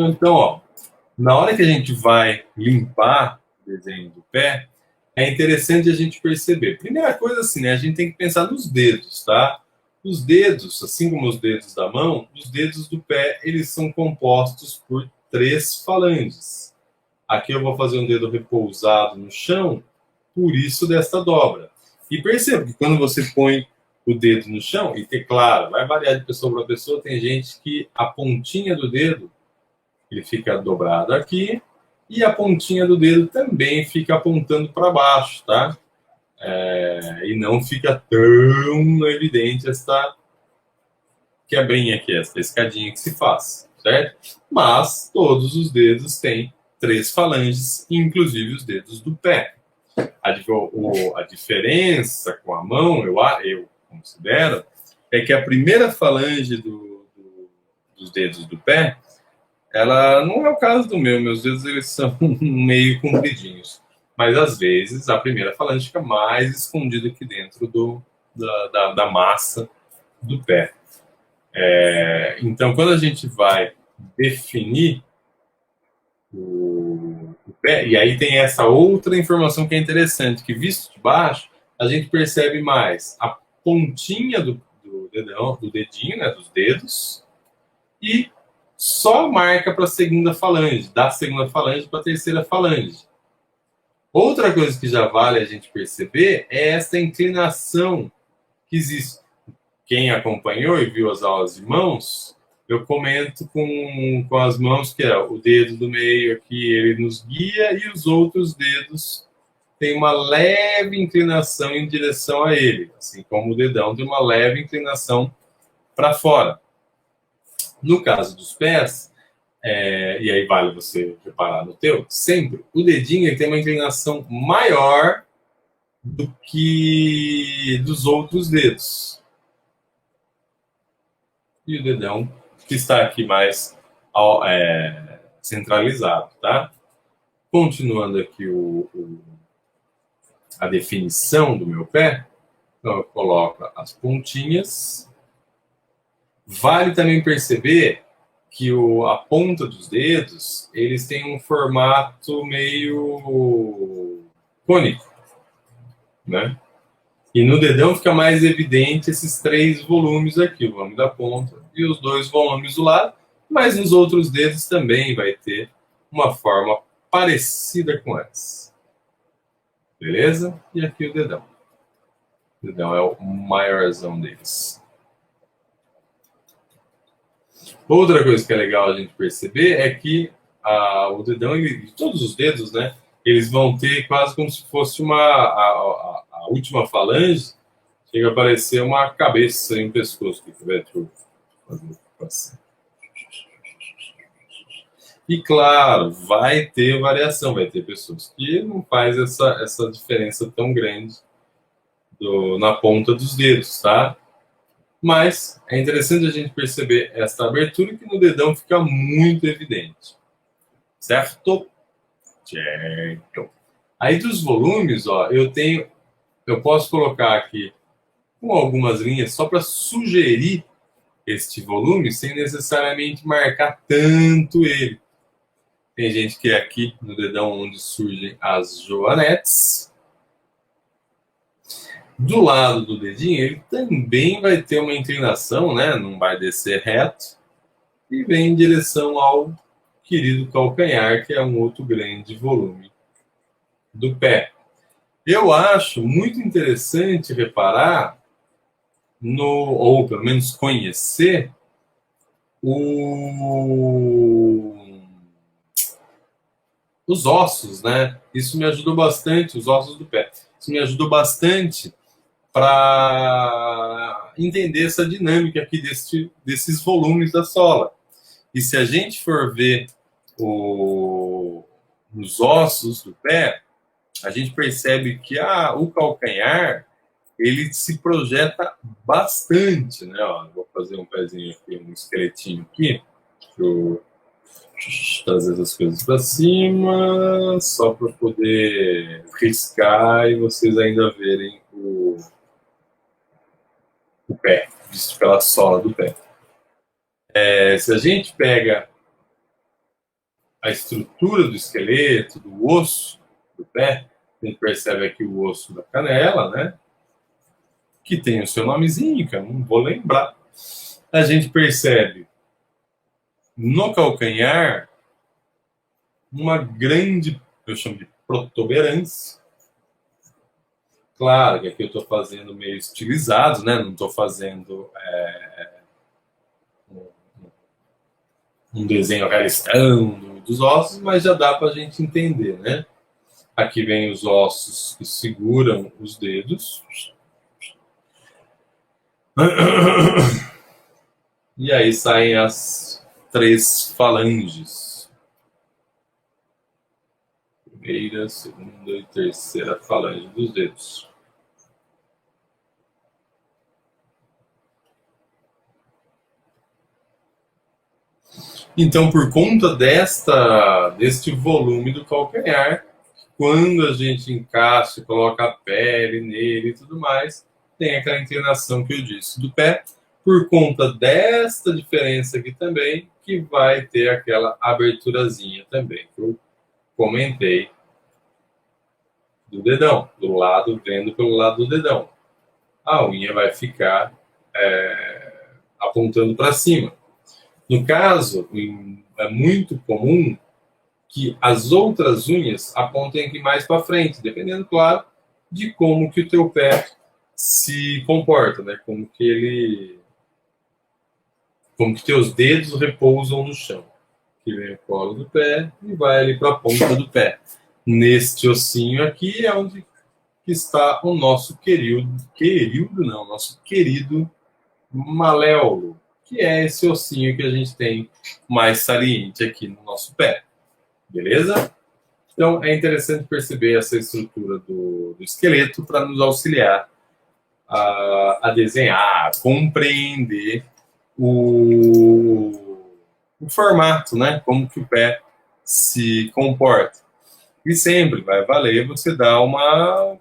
Então, ó, na hora que a gente vai limpar o desenho do pé, é interessante a gente perceber. Primeira coisa assim, né? A gente tem que pensar nos dedos, tá? Os dedos, assim como os dedos da mão, os dedos do pé, eles são compostos por 3 falanges. Aqui eu vou fazer um dedo repousado no chão, por isso desta dobra. E perceba que quando você põe o dedo no chão, e claro, vai variar de pessoa para pessoa, tem gente que a pontinha do dedo ele fica dobrado aqui e a pontinha do dedo também fica apontando para baixo, tá? E não fica tão evidente esta quebrinha aqui, essa escadinha que se faz, certo? Mas todos os dedos têm 3 falanges, inclusive os dedos do pé. A diferença com a mão, eu considero, é que a primeira falange dos dedos do pé, ela não é o caso do meu, meus dedos eles são meio compridinhos. Mas às vezes a primeira falange fica mais escondida aqui dentro da massa do pé. Então, quando a gente vai definir o pé, e aí tem essa outra informação que é interessante, que visto de baixo, a gente percebe mais a pontinha do dedinho, né, dos dedos, e só marca para a segunda falange, da segunda falange para a terceira falange. Outra coisa que já vale a gente perceber é essa inclinação que existe. Quem acompanhou e viu as aulas de mãos, eu comento com as mãos que é o dedo do meio aqui, ele nos guia, e os outros dedos têm uma leve inclinação em direção a ele, assim como o dedão tem uma leve inclinação para fora. No caso dos pés, e aí vale você reparar no teu, sempre o dedinho ele tem uma inclinação maior do que dos outros dedos. E o dedão que está aqui mais centralizado, tá? Continuando aqui a definição do meu pé, então eu coloco as pontinhas. Vale também perceber que a ponta dos dedos, eles têm um formato meio cônico, né? E no dedão fica mais evidente esses 3 volumes aqui, o volume da ponta e os 2 volumes do lado, mas nos outros dedos também vai ter uma forma parecida com essa. Beleza? E aqui o dedão. O dedão é o maiorzão deles. Outra coisa que é legal a gente perceber é que o dedão, todos os dedos, né, eles vão ter quase como se fosse a última falange, chega a parecer uma cabeça e um pescoço. Deixa eu fazer assim. E claro, vai ter variação, vai ter pessoas que não faz essa diferença tão grande na ponta dos dedos, tá? Mas é interessante a gente perceber essa abertura que no dedão fica muito evidente. Certo? Certo. Aí dos volumes, ó, eu posso colocar aqui com algumas linhas só para sugerir este volume sem necessariamente marcar tanto ele. Tem gente que é aqui no dedão onde surgem as joanetes. Do lado do dedinho, ele também vai ter uma inclinação, né? Não vai descer reto. E vem em direção ao querido calcanhar, que é um outro grande volume do pé. Eu acho muito interessante reparar ou pelo menos conhecer os ossos, né? Isso me ajudou bastante, os ossos do pé. Isso me ajudou bastante para entender essa dinâmica aqui desses volumes da sola. E se a gente for ver os ossos do pé, a gente percebe que o calcanhar ele se projeta bastante, né? Ó, vou fazer um pezinho aqui, um esqueletinho aqui. Deixa eu trazer as coisas para cima, só para poder riscar e vocês ainda verem o pé, visto pela sola do pé. Se a gente pega a estrutura do esqueleto, do osso do pé, a gente percebe aqui o osso da canela, né? Que tem o seu nomezinho, que eu não vou lembrar. A gente percebe no calcanhar uma grande, eu chamo de protuberância. Claro que aqui eu estou fazendo meio estilizado, né? Não estou fazendo um desenho realistão dos ossos, mas já dá para a gente entender, né? Aqui vem os ossos que seguram os dedos. E aí saem as 3 falanges. Primeira, segunda e terceira falange dos dedos. Então, por conta deste volume do calcanhar, quando a gente encaixa, coloca a pele nele e tudo mais, tem aquela inclinação que eu disse do pé, por conta desta diferença aqui também, que vai ter aquela aberturazinha também, que eu comentei do dedão, do lado, vendo pelo lado do dedão. A unha vai ficar apontando para cima. No caso, é muito comum que as outras unhas apontem aqui mais para frente, dependendo, claro, de como que o teu pé se comporta, né? Como que teus dedos repousam no chão. Que vem o colo do pé e vai ali para a ponta do pé. Neste ossinho aqui é onde está o nosso nosso querido maléolo, que é esse ossinho que a gente tem mais saliente aqui no nosso pé. Beleza? Então, é interessante perceber essa estrutura do esqueleto para nos auxiliar a desenhar, a compreender o formato, né? Como que o pé se comporta. E sempre vai valer você dar uma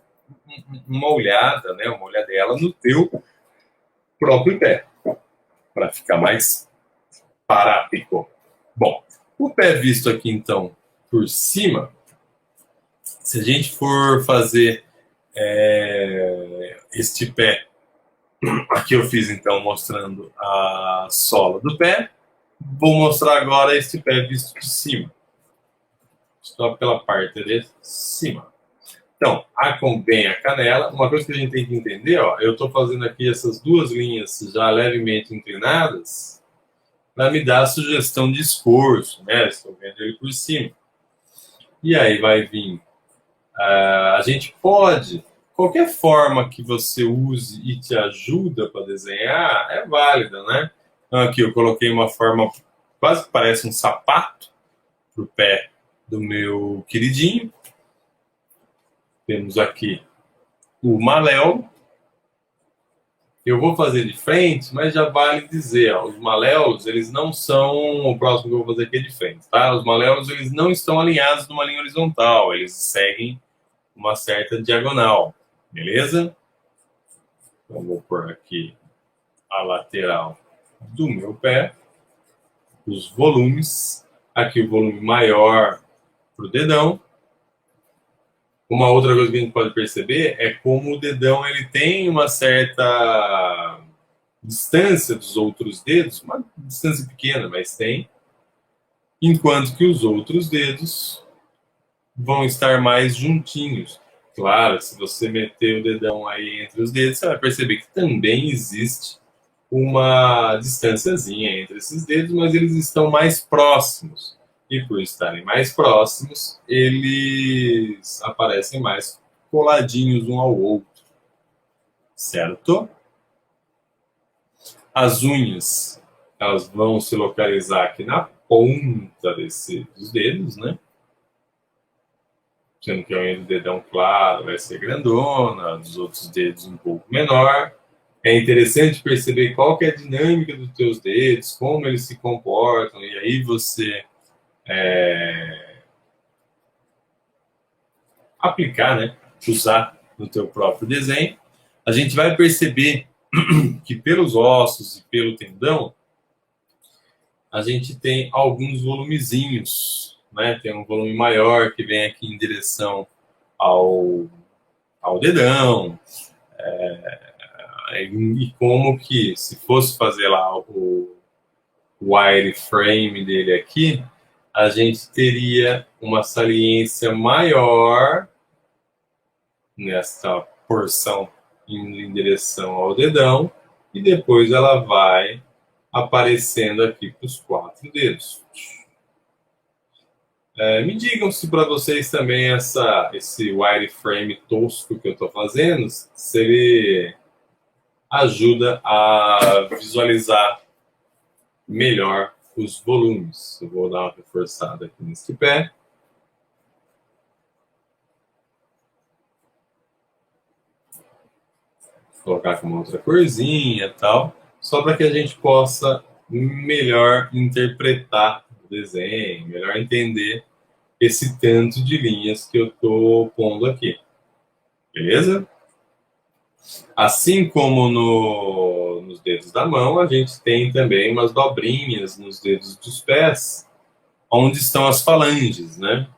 olhada, né? Uma olhadela no teu próprio pé, para ficar mais parápico. Bom, o pé visto aqui, então, por cima, se a gente for fazer este pé, aqui eu fiz, então, mostrando a sola do pé, vou mostrar agora este pé visto de cima. Só pela parte de cima. Então, bem a canela. Uma coisa que a gente tem que entender, ó, eu estou fazendo aqui essas 2 linhas já levemente inclinadas para me dar a sugestão de esforço, né? Estou vendo ele por cima. E aí vai vir. A gente pode, qualquer forma que você use e te ajuda para desenhar é válida, né? Então aqui eu coloquei uma forma quase que parece um sapato para o pé do meu queridinho. Temos aqui o maléolo. Eu vou fazer de frente, mas já vale dizer, ó, os maléolos, eles não são... O próximo que eu vou fazer aqui é de frente, tá? Os maléolos, eles não estão alinhados numa linha horizontal, eles seguem uma certa diagonal, beleza? Então, vou pôr aqui a lateral do meu pé, os volumes, aqui o volume maior para o dedão. Uma outra coisa que a gente pode perceber é como o dedão ele tem uma certa distância dos outros dedos, uma distância pequena, mas tem, enquanto que os outros dedos vão estar mais juntinhos. Claro, se você meter o dedão aí entre os dedos, você vai perceber que também existe uma distânciazinha entre esses dedos, mas eles estão mais próximos. E por estarem mais próximos, eles aparecem mais coladinhos um ao outro. certo? As unhas, elas vão se localizar aqui na ponta dos dedos, né? Sendo que a unha do dedão claro vai ser grandona, dos outros dedos um pouco menor. É interessante perceber qual que é a dinâmica dos teus dedos, como eles se comportam, e aí você aplicar, né? Usar no teu próprio desenho. A gente vai perceber que pelos ossos e pelo tendão, a gente tem alguns volumezinhos, né? Tem um volume maior que vem aqui em direção ao dedão, e como que, se fosse fazer lá o wireframe dele aqui, a gente teria uma saliência maior nessa porção indo em direção ao dedão, e depois ela vai aparecendo aqui para os 4 dedos. Me digam se para vocês também esse wireframe tosco que eu estou fazendo, se ele ajuda a visualizar melhor os volumes. Eu vou dar uma reforçada aqui nesse pé. Vou colocar com uma outra corzinha e tal, só para que a gente possa melhor interpretar o desenho, melhor entender esse tanto de linhas que eu estou pondo aqui. Beleza? Assim como nos dedos da mão, a gente tem também umas dobrinhas nos dedos dos pés, onde estão as falanges, né?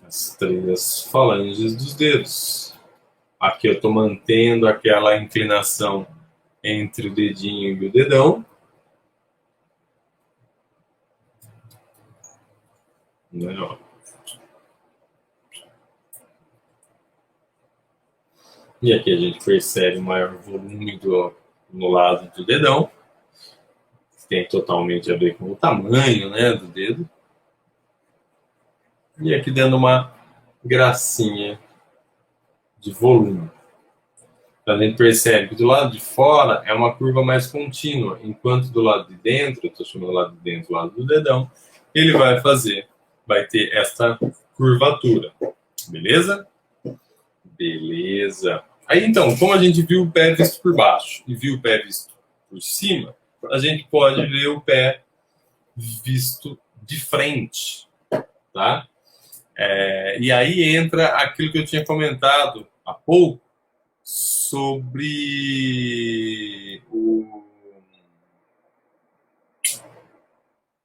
As 3 falanges dos dedos. Aqui eu estou mantendo aquela inclinação entre o dedinho e o dedão. Né? E aqui a gente percebe o maior volume no lado do dedão, que tem totalmente a ver com o tamanho, né, do dedo. E aqui dando uma gracinha de volume. A gente percebe que do lado de fora é uma curva mais contínua, enquanto do lado de dentro, eu estou chamando do lado de dentro, do lado do dedão, ele vai ter essa curvatura. Beleza? Beleza. Aí então, como a gente viu o pé visto por baixo e viu o pé visto por cima, a gente pode ver o pé visto de frente, tá? E aí entra aquilo que eu tinha comentado há pouco sobre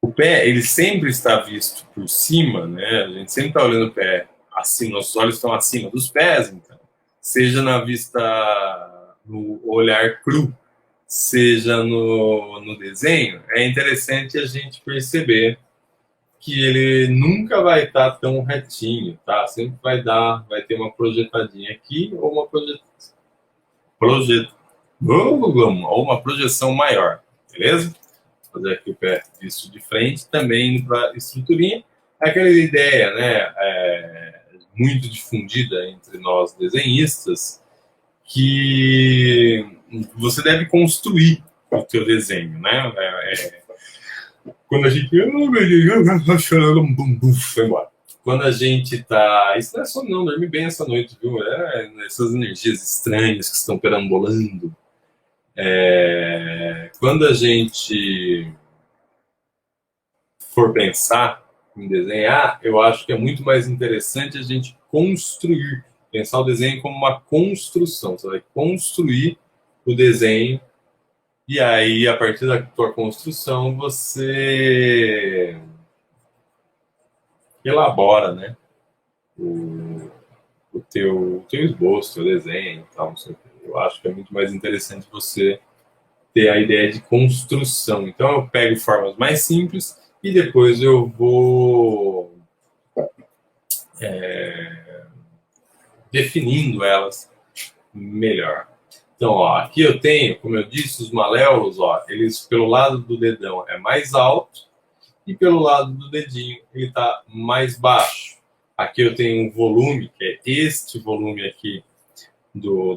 o pé. Ele sempre está visto por cima, né? A gente sempre está olhando o pé assim, nossos olhos estão acima dos pés, então, seja na vista, no olhar cru, seja no desenho, é interessante a gente perceber que ele nunca vai estar tão retinho, tá? Sempre vai ter uma projetadinha aqui ou uma projeção maior, beleza? Vou fazer aqui o pé visto de frente, também indo para a estruturinha. Aquela ideia, né, muito difundida entre nós desenhistas, que você deve construir o teu desenho, né? Quando a gente... foi embora. Quando a gente tá... Isso não é só não, dorme bem essa noite, viu? Essas energias estranhas que estão perambulando. Quando a gente for pensar em desenhar, eu acho que é muito mais interessante a gente construir, pensar o desenho como uma construção. Você vai construir o desenho e aí, a partir da tua construção, você elabora, né, o teu esboço, o teu desenho e tal. Eu acho que é muito mais interessante você ter a ideia de construção. Então, eu pego formas mais simples e depois eu vou definindo elas melhor. Então, ó, aqui eu tenho, como eu disse, os maléolos, ó, eles pelo lado do dedão é mais alto e pelo lado do dedinho ele está mais baixo. Aqui eu tenho um volume, que é este volume aqui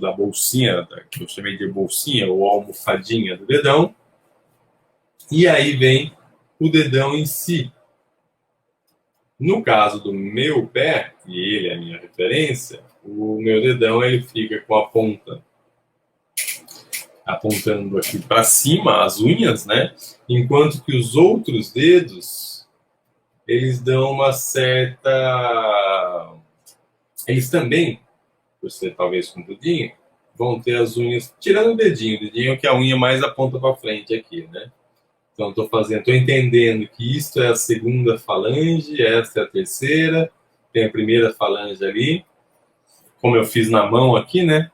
da bolsinha, que eu chamei de bolsinha ou almofadinha do dedão. E aí vem o dedão em si. No caso do meu pé, e ele é a minha referência, o meu dedão ele fica com a ponta apontando aqui para cima, as unhas, né? Enquanto que os outros dedos, eles dão uma certa... Eles também, por ser talvez compridinho, vão ter as unhas, tirando o dedinho que é a unha mais aponta para frente aqui, né? Então, estou entendendo que isto é a segunda falange, esta é a terceira, tem a primeira falange ali. Como eu fiz na mão aqui, né?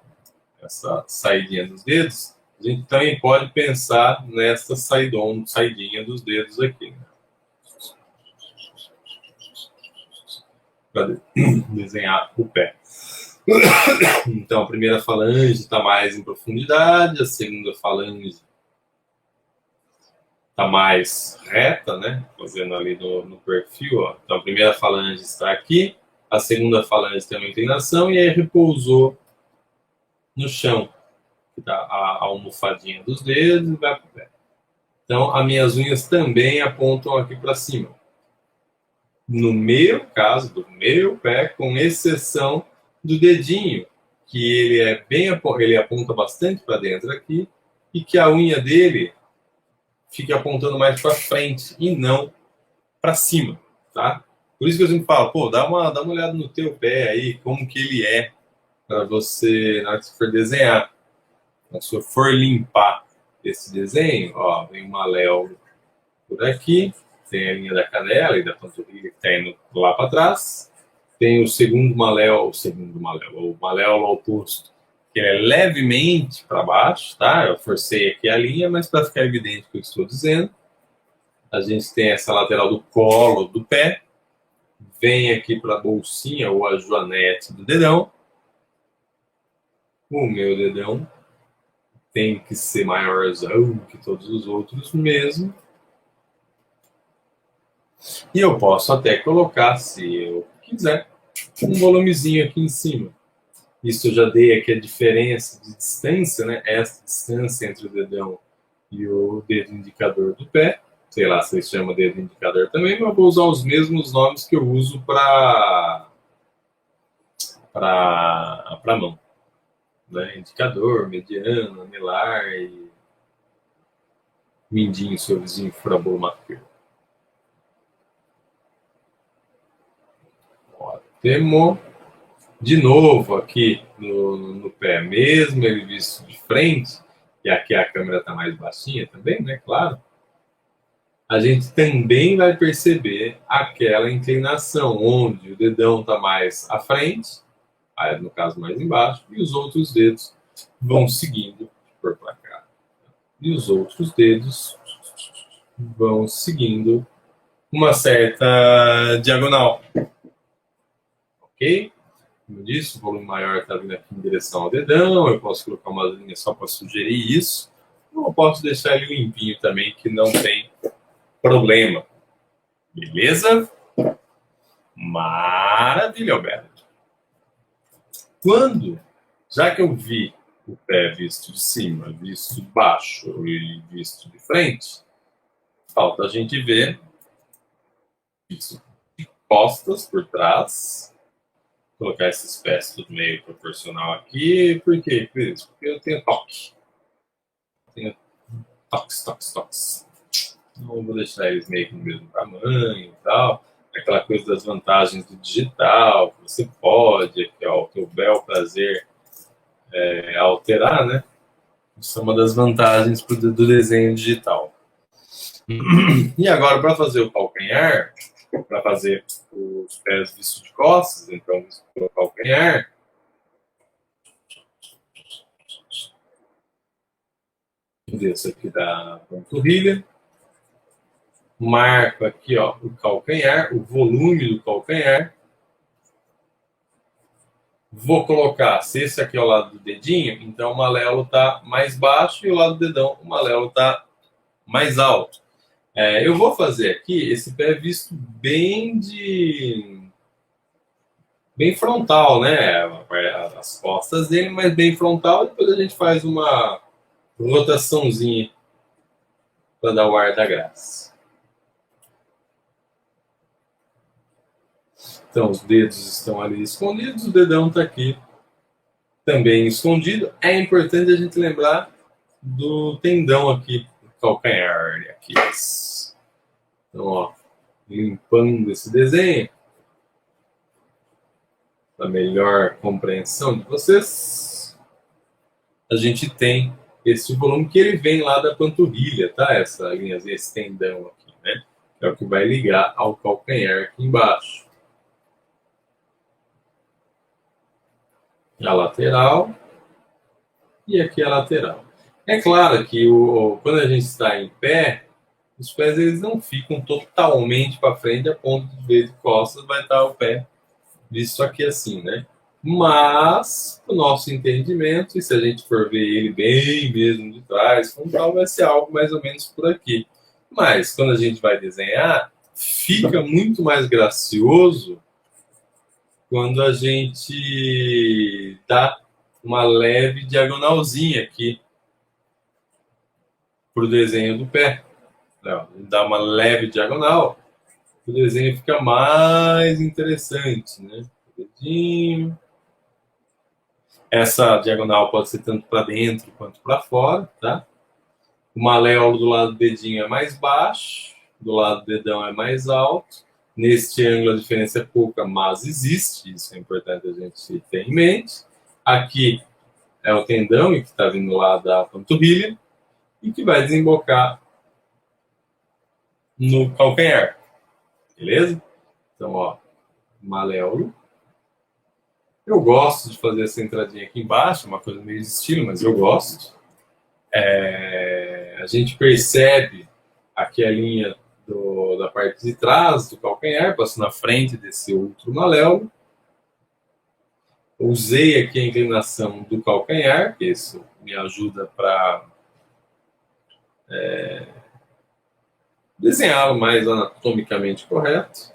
Essa saidinha dos dedos, a gente também pode pensar nessa saidinha dos dedos aqui. Né? Para desenhar o pé. Então, a primeira falange está mais em profundidade, a segunda falange está mais reta, né? Fazendo ali no perfil. Ó. Então, a primeira falange está aqui, a segunda falange tem uma inclinação e aí repousou no chão. Tá a almofadinha dos dedos e vai para o pé. Então, as minhas unhas também apontam aqui para cima. No meu caso, do meu pé, com exceção do dedinho, que ele aponta bastante para dentro aqui e que a unha dele fica apontando mais para frente e não para cima, tá? Por isso que eu sempre falo, pô, dá uma olhada no teu pé aí, como que ele é, para você, na hora que você for desenhar. Se eu for limpar esse desenho, ó, vem uma maléolo por aqui, tem a linha da canela e da panturrilha que está indo lá para trás, tem o segundo maléolo, o maléolo oposto, que é levemente para baixo, tá? Eu forcei aqui a linha, mas para ficar evidente o que eu estou dizendo, a gente tem essa lateral do colo do pé, vem aqui para a bolsinha ou a joanete do dedão, o meu dedão tem que ser maiorzão que todos os outros mesmo. E eu posso até colocar, se eu quiser, um volumezinho aqui em cima. Isso eu já dei aqui a diferença de distância, né? Essa distância entre o dedão e o dedo indicador do pé. Sei lá se eles chamam dedo indicador também, mas eu vou usar os mesmos nomes que eu uso para mão. Né? Indicador, mediano, anelar e mindinho, seu vizinho furabolo maqueiro. Temos de novo aqui no pé, mesmo ele visto de frente, e aqui a câmera está mais baixinha também, né? Claro. A gente também vai perceber aquela inclinação, onde o dedão está mais à frente, no caso mais embaixo, e os outros dedos vão seguindo por para cá. E os outros dedos vão seguindo uma certa diagonal. Ok? Como eu disse, o volume maior está vindo aqui em direção ao dedão, eu posso colocar uma linha só para sugerir isso, ou eu posso deixar ele limpinho também, que não tem problema. Beleza? Maravilha, Alberto. Já que eu vi o pé visto de cima, visto de baixo e visto de frente, falta a gente ver isso de costas por trás. Colocar esses pés tudo meio proporcional aqui. Por quê? Porque eu tenho toque. Tenho toques. Não vou deixar eles meio que no mesmo tamanho e tal. Aquela coisa das vantagens do digital, que você pode, que é o teu bel prazer alterar, né? Isso é uma das vantagens do desenho digital. E agora, para fazer o calcanhar, para fazer os pés vistos de costas, então o calcanhar, desço aqui da panturrilha, marco aqui ó, o calcanhar, o volume do calcanhar, vou colocar, se esse aqui é o lado do dedinho, então o maléolo está mais baixo e o lado do dedão, o maléolo está mais alto. Eu vou fazer aqui esse pé visto bem de bem frontal, né? As costas dele, mas bem frontal. Depois a gente faz uma rotaçãozinha para dar o ar da graça. Então, os dedos estão ali escondidos, o dedão está aqui também escondido. É importante a gente lembrar do tendão aqui, do calcanhar. Aqui. Então, ó, limpando esse desenho, para melhor compreensão de vocês, a gente tem esse volume que ele vem lá da panturrilha, tá? Essa linha, esse tendão aqui, né? Que é o que vai ligar ao calcanhar aqui embaixo. A lateral e aqui a lateral. É claro que quando a gente está em pé, os pés eles não ficam totalmente para frente a ponto de ver de costas vai estar o pé visto aqui assim, né? Mas, o nosso entendimento, e se a gente for ver ele bem mesmo de trás, frontal, vai ser algo mais ou menos por aqui. Mas, quando a gente vai desenhar, fica muito mais gracioso quando a gente dá uma leve diagonalzinha aqui para o desenho do pé. Dá uma leve diagonal, o desenho fica mais interessante, né? Dedinho. Essa diagonal pode ser tanto para dentro quanto para fora, tá? O maléolo do lado do dedinho é mais baixo, do lado do dedão é mais alto. Neste ângulo a diferença é pouca, mas existe, isso é importante a gente ter em mente. Aqui é o tendão, que está vindo lá da panturrilha, e que vai desembocar no calcanhar, beleza? Então, ó, maléolo. Eu gosto de fazer essa entradinha aqui embaixo, uma coisa meio de estilo, mas eu gosto. A gente percebe aqui a linha da parte de trás do calcanhar, passando na frente desse outro maléolo. Usei aqui a inclinação do calcanhar, que isso me ajuda para desenhá-lo mais anatomicamente correto.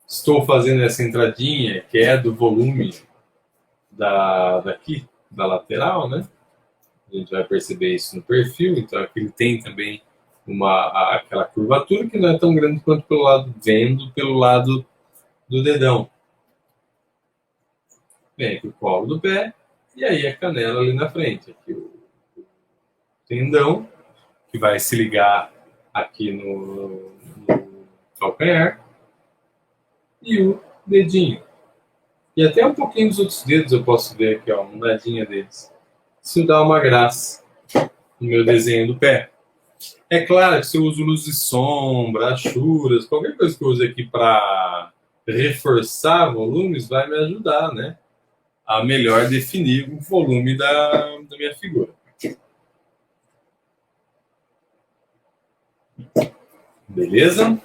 Estou fazendo essa entradinha, que é do volume daqui, da lateral, né? A gente vai perceber isso no perfil, então aqui ele tem também aquela curvatura que não é tão grande quanto pelo lado do dedão. Vem aqui o colo do pé, e aí a canela ali na frente. Aqui o tendão, que vai se ligar aqui no calcanhar, e o dedinho. E até um pouquinho dos outros dedos eu posso ver aqui, ó, uma nadinha deles. Isso dá uma graça no meu desenho do pé. É claro que se eu uso luz e sombra, achuras, qualquer coisa que eu use aqui para reforçar volumes vai me ajudar, né? A melhor definir o volume da minha figura. Beleza?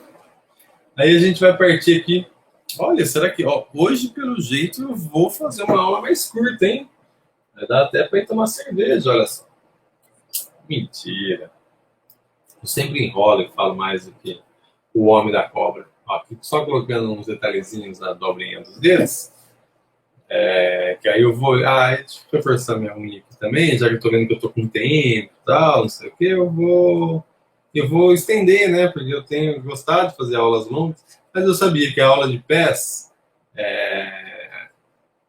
Aí a gente vai partir aqui. Olha, será que hoje, pelo jeito, eu vou fazer uma aula mais curta, hein? Vai dar até para ir tomar cerveja, olha só. Mentira. Eu sempre enrolo e falo mais do que o homem da cobra. Ó, fico só colocando uns detalhezinhos na dobrinha dos dedos. Que aí eu vou. Deixa eu reforçar minha unha aqui também, já que eu tô vendo que eu tô com tempo e tal, não sei o que, eu vou estender, né? Porque eu tenho gostado de fazer aulas longas, mas eu sabia que a aula de pés,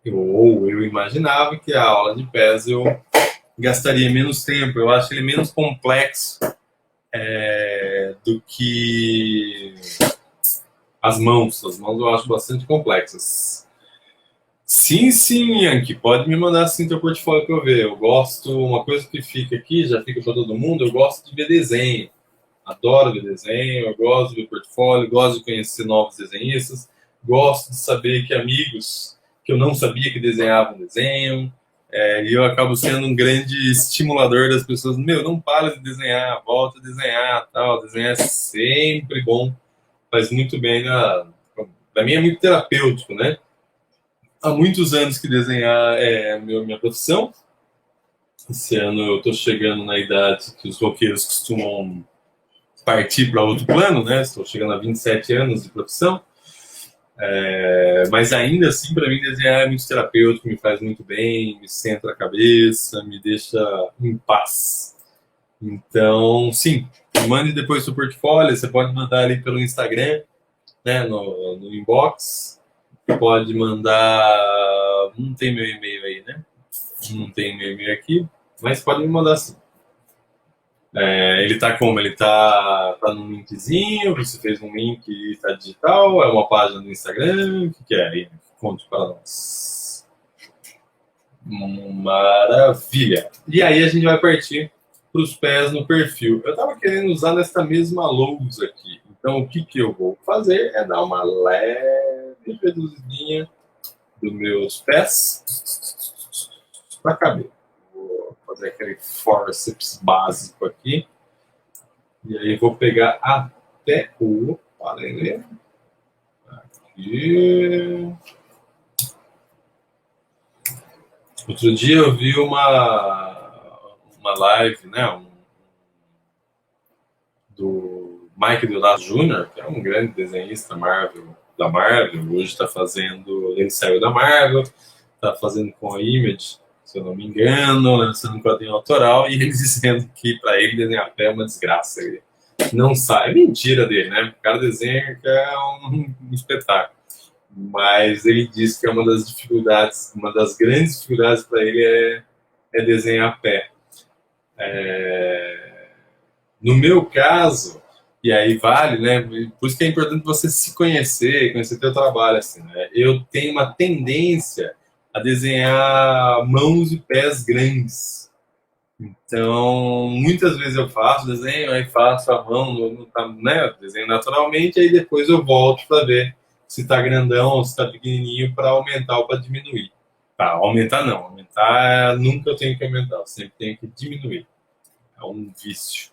eu imaginava que a aula de pés eu gastaria menos tempo, eu acho ele menos complexo do que as mãos. As mãos eu acho bastante complexas. Sim, Yankee, pode me mandar sim teu portfólio para eu ver. Eu gosto, uma coisa que fica aqui, já fica para todo mundo, eu gosto de ver desenho. Adoro ver desenho, eu gosto de ver portfólio, gosto de conhecer novos desenhistas, gosto de saber que amigos que eu não sabia que desenhavam desenham, e eu acabo sendo um grande estimulador das pessoas. Não para de desenhar, volta a desenhar, tal. Desenhar é sempre bom, faz muito bem. Para mim é muito terapêutico, né? Há muitos anos que desenhar é minha profissão. Esse ano eu estou chegando na idade que os roqueiros costumam partir para outro plano, né? Estou chegando a 27 anos de profissão. Mas ainda assim, para mim, desenhar é muito terapêutico, me faz muito bem, me centra a cabeça, me deixa em paz. Então, sim, mande depois seu portfólio, você pode mandar ali pelo Instagram, né, no inbox, pode mandar, não tem meu e-mail aí, né? Não tem meu e-mail aqui, mas pode me mandar sim. Ele tá como? Ele tá num linkzinho, você fez um link e tá digital, é uma página do Instagram, o que é aí? Conte para nós. Maravilha! E aí a gente vai partir para os pés no perfil. Eu estava querendo usar nesta mesma lousa aqui. Então o que eu vou fazer é dar uma leve reduzidinha dos meus pés para caber. Vou fazer aquele forceps básico aqui. E aí vou pegar até o paralelo. Aqui. Outro dia eu vi uma live, né? Do Mike Deodato Jr., que é um grande desenhista da Marvel. Hoje está fazendo. Ele saiu da Marvel, está fazendo com a Image, se eu não me engano, lançando um quadrinho autoral, e ele dizendo que para ele desenhar pé é uma desgraça. Ele não sai. É mentira dele, né? O cara desenha que é um espetáculo. Mas ele diz que é uma das dificuldades, uma das grandes dificuldades para ele é desenhar a pé. No meu caso, e aí vale, né? Por isso que é importante você se conhecer, conhecer teu trabalho, assim, né? Eu tenho uma tendência a desenhar mãos e pés grandes. Então, muitas vezes eu faço desenho, aí faço a mão, né? Desenho naturalmente, aí depois eu volto para ver se está grandão ou se está pequenininho para aumentar ou para diminuir. Tá, aumentar não. Aumentar nunca eu tenho que aumentar, eu sempre tenho que diminuir. É um vício.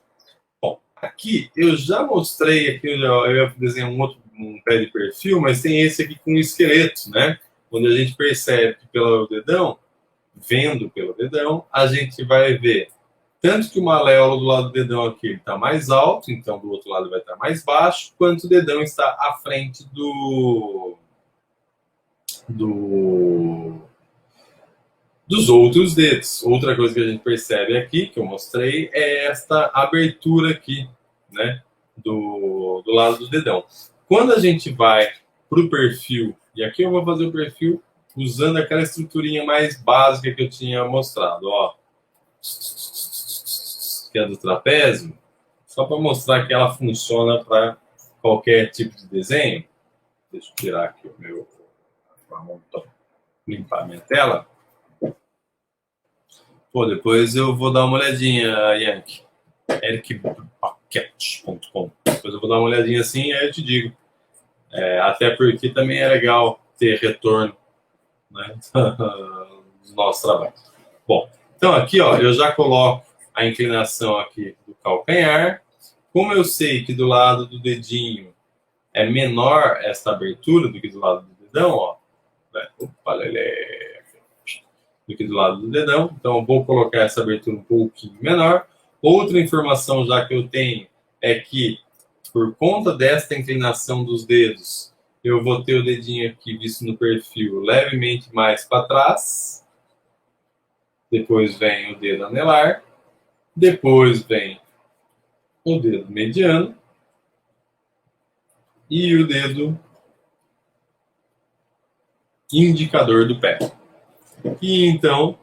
Bom, aqui eu já mostrei, aqui eu desenhei um pé de perfil, mas tem esse aqui com esqueleto, né? Quando a gente percebe pelo dedão, vendo pelo dedão, a gente vai ver tanto que o maléolo do lado do dedão aqui está mais alto, então do outro lado vai estar mais baixo, quanto o dedão está à frente dos outros dedos. Outra coisa que a gente percebe aqui, que eu mostrei, é esta abertura aqui, né, do lado do dedão. Quando a gente vai para o perfil, e aqui eu vou fazer o perfil usando aquela estruturinha mais básica que eu tinha mostrado, ó, que é do trapézio, só para mostrar que ela funciona para qualquer tipo de desenho. Deixa eu tirar aqui o meu, limpar minha tela. Pô, depois eu vou dar uma olhadinha, Yankee. ericpaquete.com. Depois eu vou dar uma olhadinha assim e aí eu te digo. Até porque também é legal ter retorno, né, dos nossos trabalhos. Bom, então aqui ó, eu já coloco a inclinação aqui do calcanhar. Como eu sei que do lado do dedinho é menor essa abertura do que do lado do dedão, ó. Opa, lelé. Do que do lado do dedão. Então, eu vou colocar essa abertura um pouquinho menor. Outra informação já que eu tenho é que, por conta desta inclinação dos dedos, eu vou ter o dedinho aqui visto no perfil levemente mais para trás. Depois vem o dedo anelar. Depois vem o dedo mediano. E o dedo indicador do pé. E então,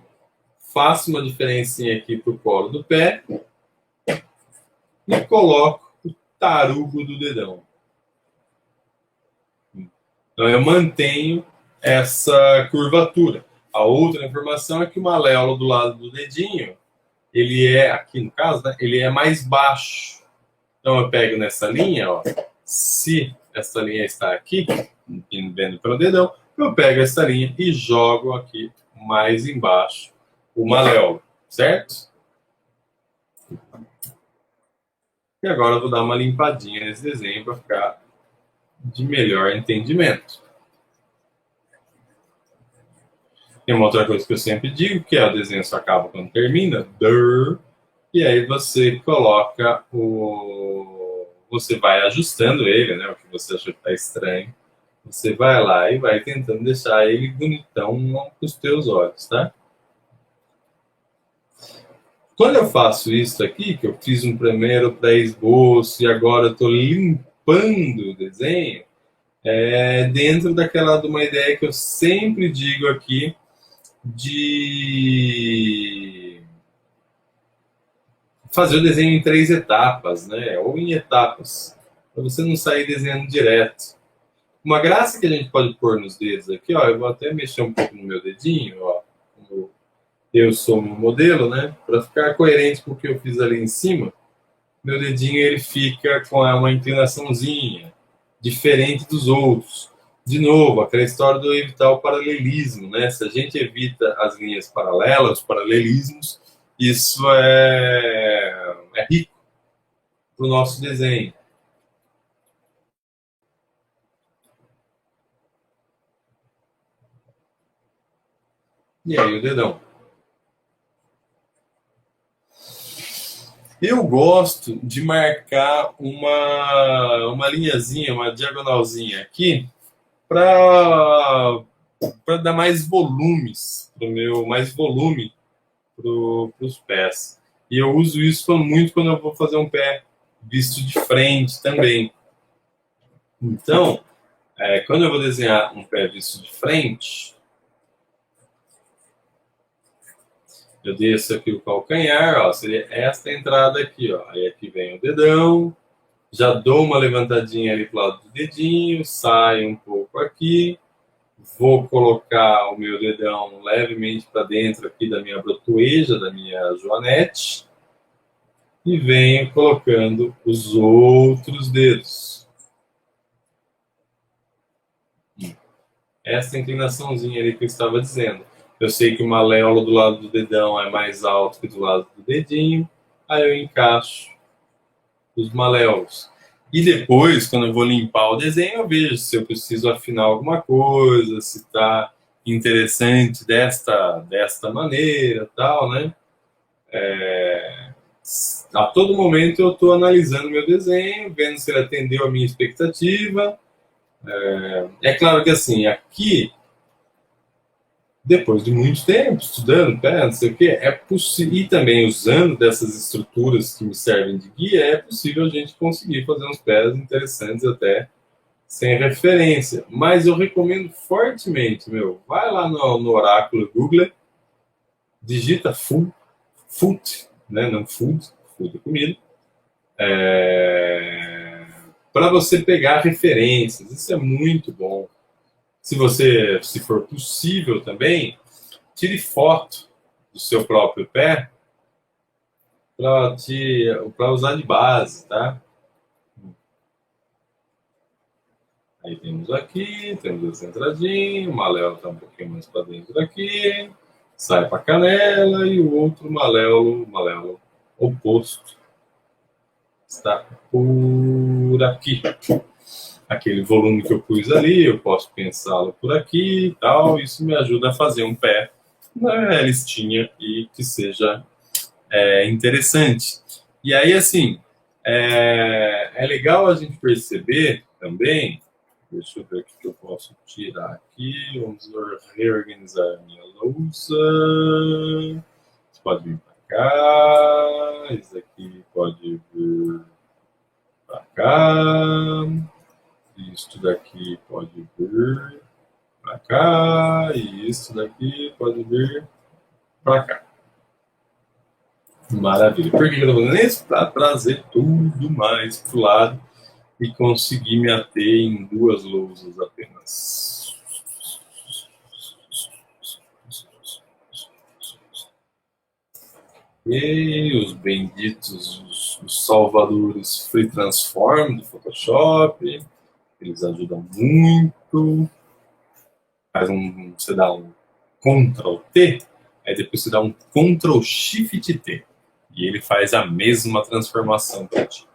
faço uma diferencinha aqui para o colo do pé e coloco o tarugo do dedão. Então, eu mantenho essa curvatura. A outra informação é que o maléolo do lado do dedinho, ele é, aqui no caso, né, ele é mais baixo. Então, eu pego nessa linha, ó, se essa linha está aqui, vendo pelo dedão, eu pego essa linha e jogo aqui mais embaixo o maléolo, certo? E agora eu vou dar uma limpadinha nesse desenho para ficar de melhor entendimento. Tem uma outra coisa que eu sempre digo, que é o desenho só acaba quando termina, e aí você coloca você vai ajustando ele, né, o que você achou que está estranho, Você vai lá e vai tentando deixar ele bonitão com os teus olhos, tá? Quando eu faço isso aqui, que eu fiz um primeiro pré-esboço e agora eu estou limpando o desenho, é dentro daquela de uma ideia que eu sempre digo aqui de fazer o desenho em 3 etapas, né? Ou em etapas, para você não sair desenhando direto. Uma graça que a gente pode pôr nos dedos aqui, ó, eu vou até mexer um pouco no meu dedinho, ó, como eu sou meu modelo, né? Para ficar coerente com o que eu fiz ali em cima, meu dedinho ele fica com uma inclinaçãozinha diferente dos outros. De novo, aquela história do evitar o paralelismo, né? Se a gente evita as linhas paralelas, os paralelismos, isso é rico para o nosso desenho. E aí o dedão. Eu gosto de marcar uma linhazinha, uma diagonalzinha aqui, para dar mais volumes, mais volume para os pés. E eu uso isso muito quando eu vou fazer um pé visto de frente também. Então, quando eu vou desenhar um pé visto de frente, eu desço aqui o calcanhar, ó, seria esta entrada aqui, ó. Aí aqui vem o dedão, já dou uma levantadinha ali pro lado do dedinho, saio um pouco aqui, vou colocar o meu dedão levemente para dentro aqui da minha brotoeja, da minha joanete, e venho colocando os outros dedos. Essa inclinaçãozinha ali que eu estava dizendo. Eu sei que o maléolo do lado do dedão é mais alto que do lado do dedinho, aí eu encaixo os maléolos. E depois, quando eu vou limpar o desenho, eu vejo se eu preciso afinar alguma coisa, se está interessante desta maneira, tal, né? A todo momento eu estou analisando meu desenho, vendo se ele atendeu a minha expectativa. É claro que assim, aqui depois de muito tempo estudando, não sei o que, é possível, e também usando dessas estruturas que me servem de guia, é possível a gente conseguir fazer uns pés interessantes até sem referência. Mas eu recomendo fortemente, vai lá no oráculo Google, digita food, né, não food é comida, para você pegar referências. Isso é muito bom. Se for possível também, tire foto do seu próprio pé para usar de base, tá? Aí temos essa entradinha, o maléolo está um pouquinho mais para dentro daqui, sai para a canela e o outro maléolo oposto, está por aqui. Aquele volume que eu pus ali, eu posso pensá-lo por aqui e tal, isso me ajuda a fazer um pé na listinha e que seja interessante. E aí, assim, é legal a gente perceber também, deixa eu ver o que eu posso tirar aqui, vamos reorganizar a minha louça, isso pode vir para cá, isso aqui pode vir para cá, isto daqui pode vir para cá, e isso daqui pode vir para cá. Maravilha. Por que eu estou fazendo isso? Para trazer tudo mais para o lado e conseguir me ater em 2 lousas apenas. E os benditos, os salvadores Free Transform do Photoshop, eles ajudam muito. Você dá um Ctrl T, aí depois você dá um Ctrl Shift T. E ele faz a mesma transformação para ti.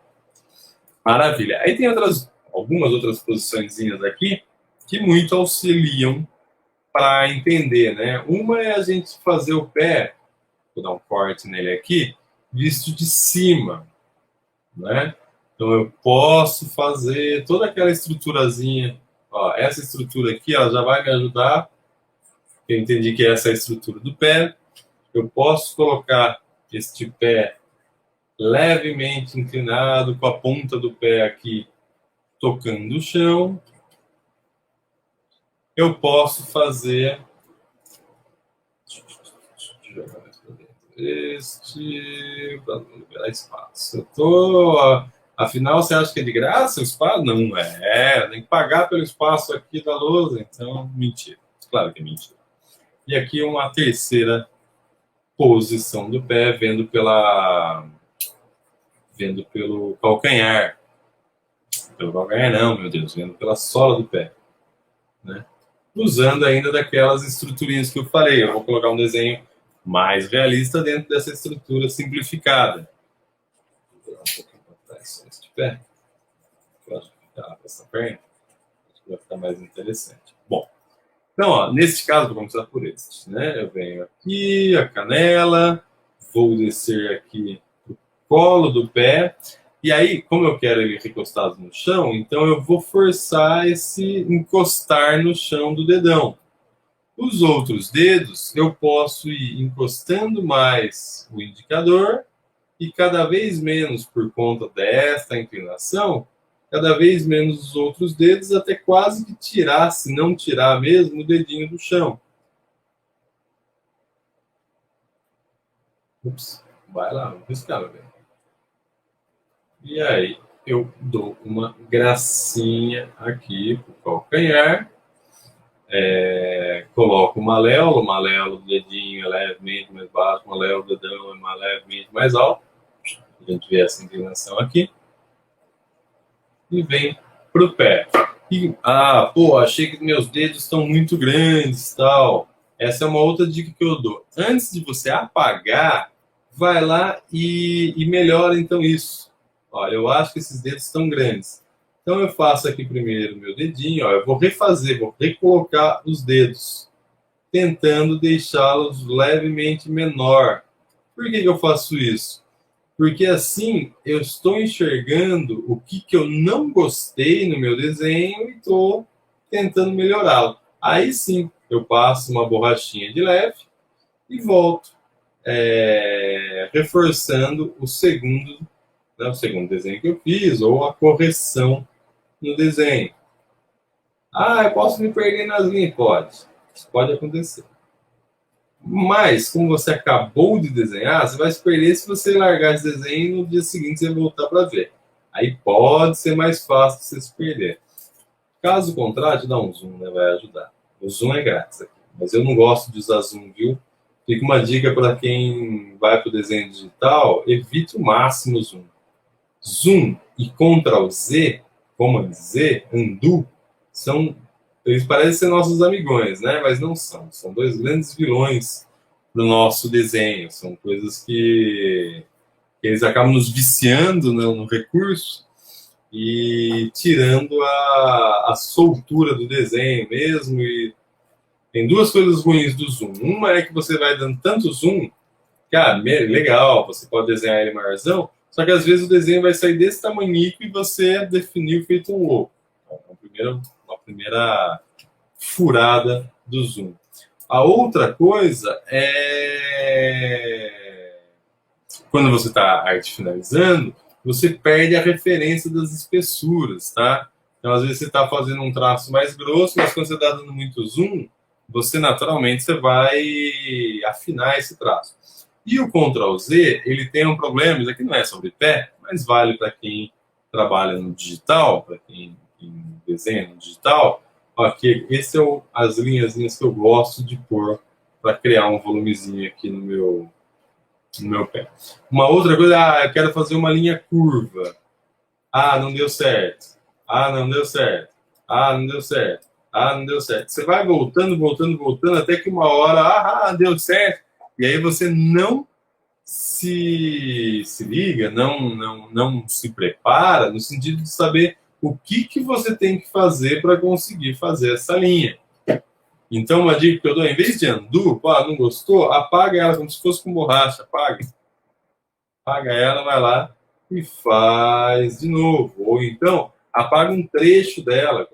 Maravilha. Aí tem algumas outras posiçõezinhas aqui que muito auxiliam para entender, né? Uma é a gente fazer o pé, vou dar um corte nele aqui, visto de cima, né? Então eu posso fazer toda aquela estruturazinha Ó, essa estrutura aqui, ela já vai me ajudar. Eu entendi que essa é a estrutura do pé. Eu posso colocar este pé levemente inclinado, com a ponta do pé aqui tocando o chão. Eu posso fazer este para não liberar espaço. Afinal, você acha que é de graça o espaço? Não é. Tem que pagar pelo espaço aqui da lousa. Então, mentira. Claro que é mentira. E aqui uma terceira posição do pé, vendo pelo calcanhar. Pelo calcanhar não, meu Deus, vendo pela sola do pé, né? Usando ainda daquelas estruturinhas que eu falei. Eu vou colocar um desenho mais realista dentro dessa estrutura simplificada. Vou dar um pouquinho para trás este pé. Eu acho que fica essa perna. Acho que vai ficar mais interessante. Bom, então, ó, neste caso, vou começar por este, né? Eu venho aqui, a canela, vou descer aqui o colo do pé. E aí, como eu quero ele recostado no chão, então eu vou forçar esse encostar no chão do dedão. Os outros dedos, eu posso ir encostando mais o indicador e cada vez menos por conta desta inclinação, cada vez menos os outros dedos, até quase que tirar, se não tirar mesmo, o dedinho do chão. Ups, vai lá, vamos riscar, meu bem. E aí, eu dou uma gracinha aqui pro calcanhar, coloco o maléolo do dedinho é levemente mais baixo, o maléolo do dedão é levemente mais alto, a gente vê essa inclinação aqui, e vem pro pé. E, achei que meus dedos estão muito grandes, tal. Essa é uma outra dica que eu dou. Antes de você apagar, vai lá e melhora então isso. Olha, eu acho que esses dedos estão grandes. Então eu faço aqui primeiro meu dedinho, ó, eu vou refazer, vou recolocar os dedos, tentando deixá-los levemente menor. Por que eu faço isso? Porque assim eu estou enxergando o que eu não gostei no meu desenho e estou tentando melhorá-lo. Aí sim, eu passo uma borrachinha de leve e volto, reforçando o segundo desenho que eu fiz, ou a correção no desenho. Eu posso me perder nas linhas? Pode. Isso pode acontecer. Mas, como você acabou de desenhar, você vai se perder se você largar esse desenho e no dia seguinte você voltar para ver. Aí pode ser mais fácil você se perder. Caso contrário, dá um zoom, né? Vai ajudar. O zoom é grátis aqui. Mas eu não gosto de usar zoom, viu? Fica uma dica para quem vai para o desenho digital, evite o máximo o zoom. Zoom e Ctrl Z, Command Z, Undo, eles parecem ser nossos amigões, né? Mas não são. São dois grandes vilões do nosso desenho. São coisas que eles acabam nos viciando no recurso e tirando a soltura do desenho mesmo. E tem duas coisas ruins do zoom. Uma é que você vai dando tanto zoom, legal, você pode desenhar ele maiorzão, só que às vezes o desenho vai sair desse tamanhico e você definiu feito um louco. Então, uma primeira furada do zoom. A outra coisa é quando você está arte finalizando, você perde a referência das espessuras, tá? Então, às vezes você está fazendo um traço mais grosso, mas quando você está dando muito zoom, você naturalmente vai afinar esse traço. E o Ctrl Z, ele tem um problema, isso aqui não é sobre pé, mas vale para quem trabalha no digital, para quem desenha no digital. Aqui, esse é as linhazinhas que eu gosto de pôr para criar um volumezinho aqui no meu pé. Uma outra coisa, eu quero fazer uma linha curva. Não deu certo. Não deu certo. Não deu certo. Não deu certo. Você vai voltando, até que uma hora, deu certo. E aí você não se liga, não se prepara no sentido de saber o que você tem que fazer para conseguir fazer essa linha. Então, uma dica que eu dou, em vez de undo, não gostou, apaga ela como se fosse com borracha, apaga ela, vai lá e faz de novo. Ou então, apaga um trecho dela,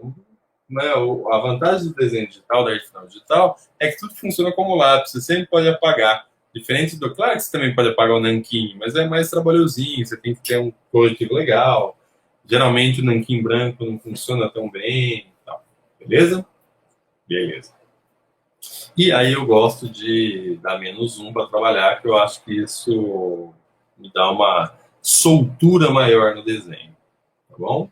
né, a vantagem do desenho digital, da arte final digital, é que tudo funciona como lápis, você sempre pode apagar. Diferente do. Claro que você também pode apagar o nanquim, mas é mais trabalhosinho, você tem que ter um corretivo legal. Geralmente o nanquim branco não funciona tão bem. Tal. Beleza? Beleza. E aí eu gosto de dar menos um para trabalhar, que eu acho que isso me dá uma soltura maior no desenho. Tá bom?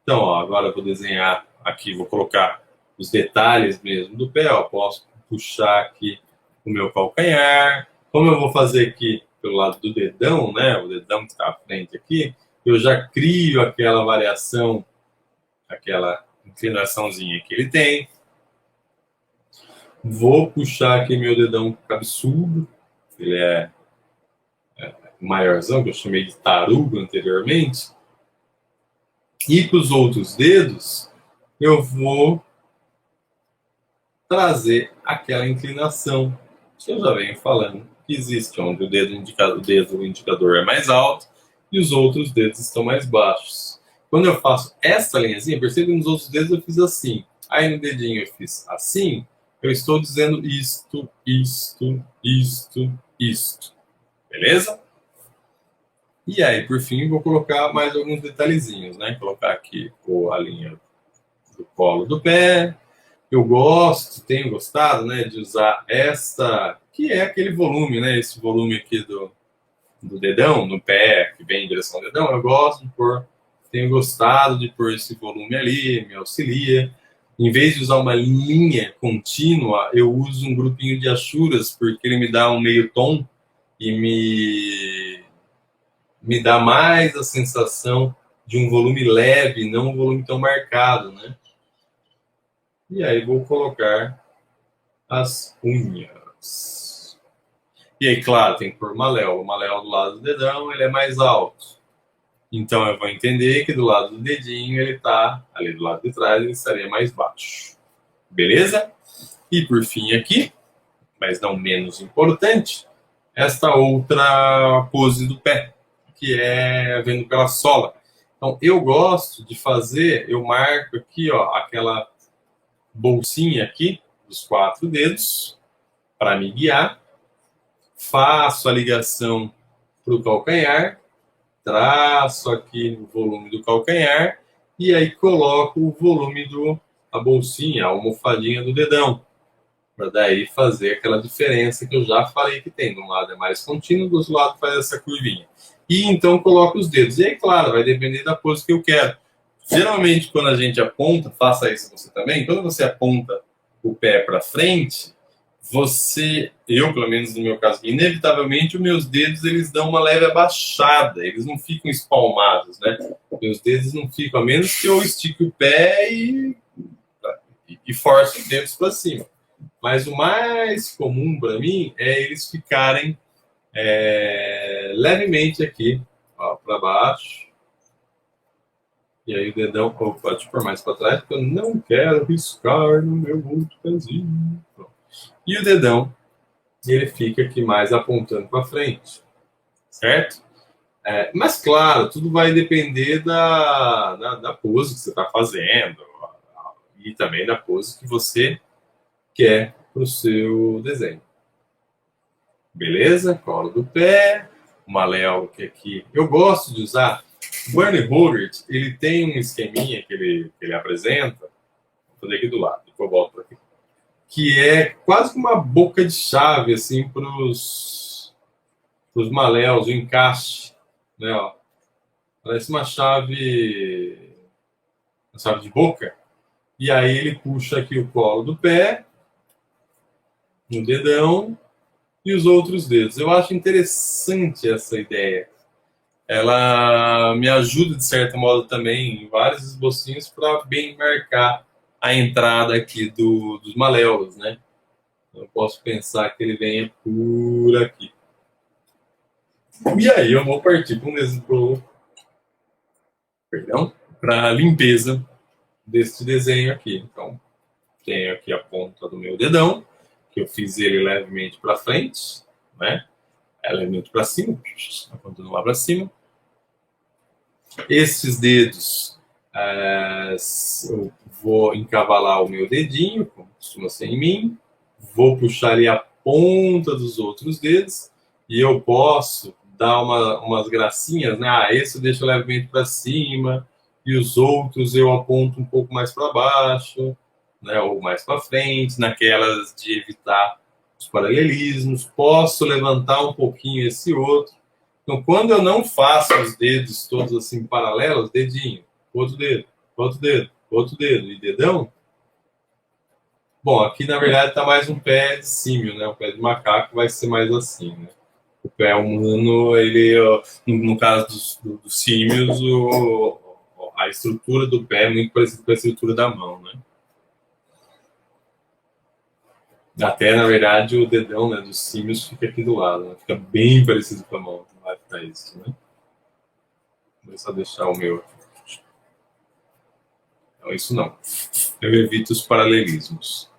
Então, ó, agora eu vou desenhar aqui, vou colocar os detalhes mesmo do pé. Ó, posso puxar aqui o meu calcanhar. Como eu vou fazer aqui pelo lado do dedão, né? O dedão que está à frente aqui, eu já crio aquela variação, aquela inclinaçãozinha que ele tem. Vou puxar aqui meu dedão cabeçudo. Ele é maiorzão, que eu chamei de tarugo anteriormente. E para os outros dedos, eu vou trazer aquela inclinação que eu já venho falando, que existe onde o dedo indicador é mais alto e os outros dedos estão mais baixos. Quando eu faço essa linhazinha, percebe que nos outros dedos eu fiz assim. Aí no dedinho eu fiz assim, eu estou dizendo isto, isto, isto, isto. Beleza? E aí, por fim, vou colocar mais alguns detalhezinhos, né? Colocar aqui a linha do colo do pé. Eu gosto, tenho gostado, né, de usar esta, que é aquele volume, né? Esse volume aqui do dedão, no pé, que vem em direção ao dedão. Eu gosto de pôr, tenho gostado de pôr esse volume ali, me auxilia. Em vez de usar uma linha contínua, eu uso um grupinho de achuras, porque ele me dá um meio tom e me dá mais a sensação de um volume leve, não um volume tão marcado, né? E aí vou colocar as unhas. E aí, claro, tem que pôr maléola. O maléola do lado do dedão, ele é mais alto. Então eu vou entender que do lado do dedinho ele está, ali do lado de trás, ele estaria mais baixo. Beleza? E por fim aqui, mas não menos importante, esta outra pose do pé, que é vendo pela sola. Então, eu gosto de fazer, eu marco aqui, ó, aquela bolsinha aqui dos 4 dedos para me guiar. Faço a ligação para o calcanhar, traço aqui o volume do calcanhar e aí coloco o volume da bolsinha, a almofadinha do dedão, para daí fazer aquela diferença que eu já falei que tem. De um lado é mais contínuo, do outro lado faz essa curvinha. E então coloco os dedos. E aí, claro, vai depender da pose que eu quero. Geralmente, quando a gente aponta, faça isso você também, quando você aponta o pé para frente, eu pelo menos no meu caso, inevitavelmente os meus dedos eles dão uma leve abaixada, eles não ficam espalmados, né? Meus dedos não ficam, a menos que eu estique o pé e force os dedos para cima. Mas o mais comum para mim é eles ficarem levemente aqui, para baixo. E aí o dedão, pode pôr mais para trás, porque eu não quero riscar no meu outro pezinho. E o dedão, ele fica aqui mais apontando para frente, certo? Mas, claro, tudo vai depender da pose que você está fazendo e também da pose que você quer para o seu desenho. Beleza? Colo do pé, uma maléola que aqui eu gosto de usar. O Bernie Hogarth, ele tem um esqueminha que ele apresenta, vou fazer aqui do lado, depois eu volto para aqui, que é quase como uma boca de chave assim para os maléolas, o encaixe, né? Ó. Parece uma chave de boca. E aí ele puxa aqui o colo do pé, no dedão e os outros dedos. Eu acho interessante essa ideia. Ela me ajuda, de certo modo, também em vários esbocinhos para bem marcar a entrada aqui dos maléolas, né? Eu posso pensar que ele venha por aqui. E aí eu vou partir para a limpeza deste desenho aqui. Então, tenho aqui a ponta do meu dedão, que eu fiz ele levemente para frente, né? Levemente para cima, apontando lá para cima. Esses dedos Eu vou encavalar o meu dedinho, como costuma ser em mim, vou puxar ali a ponta dos outros dedos e eu posso dar umas gracinhas, né? Esse eu deixo levemente para cima e os outros eu aponto um pouco mais para baixo, né? Ou mais para frente, naquelas de evitar os paralelismos. Posso levantar um pouquinho esse outro. Então, quando eu não faço os dedos todos assim paralelos, dedinho, outro dedo, outro dedo, outro dedo e dedão. Bom, aqui na verdade está mais um pé de símio, né? O pé de macaco vai ser mais assim, né? O pé humano, ele, no caso dos símios, a estrutura do pé é muito parecida com a estrutura da mão, né? Até, na verdade, o dedão, né, dos símios fica aqui do lado, né? Fica bem parecido com a mão. Vai ficar isso, né? Vou só deixar o meu aqui. Então, isso não. Eu evito os paralelismos.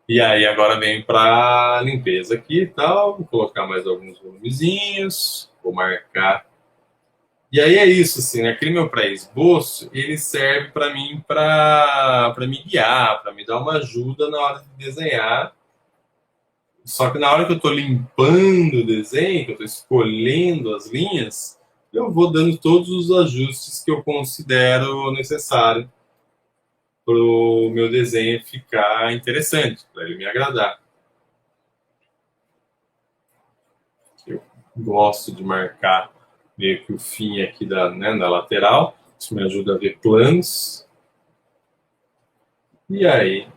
E aí agora vem para limpeza aqui e tal, vou colocar mais alguns volumezinhos, vou marcar. E aí é isso, assim, né? Aquele meu pré-esboço, ele serve para mim para me guiar, para me dar uma ajuda na hora de desenhar. Só que na hora que eu estou limpando o desenho, que eu estou escolhendo as linhas, eu vou dando todos os ajustes que eu considero necessário para o meu desenho ficar interessante, para ele me agradar. Eu gosto de marcar meio que o fim aqui da lateral, isso me ajuda a ver planos. E aí,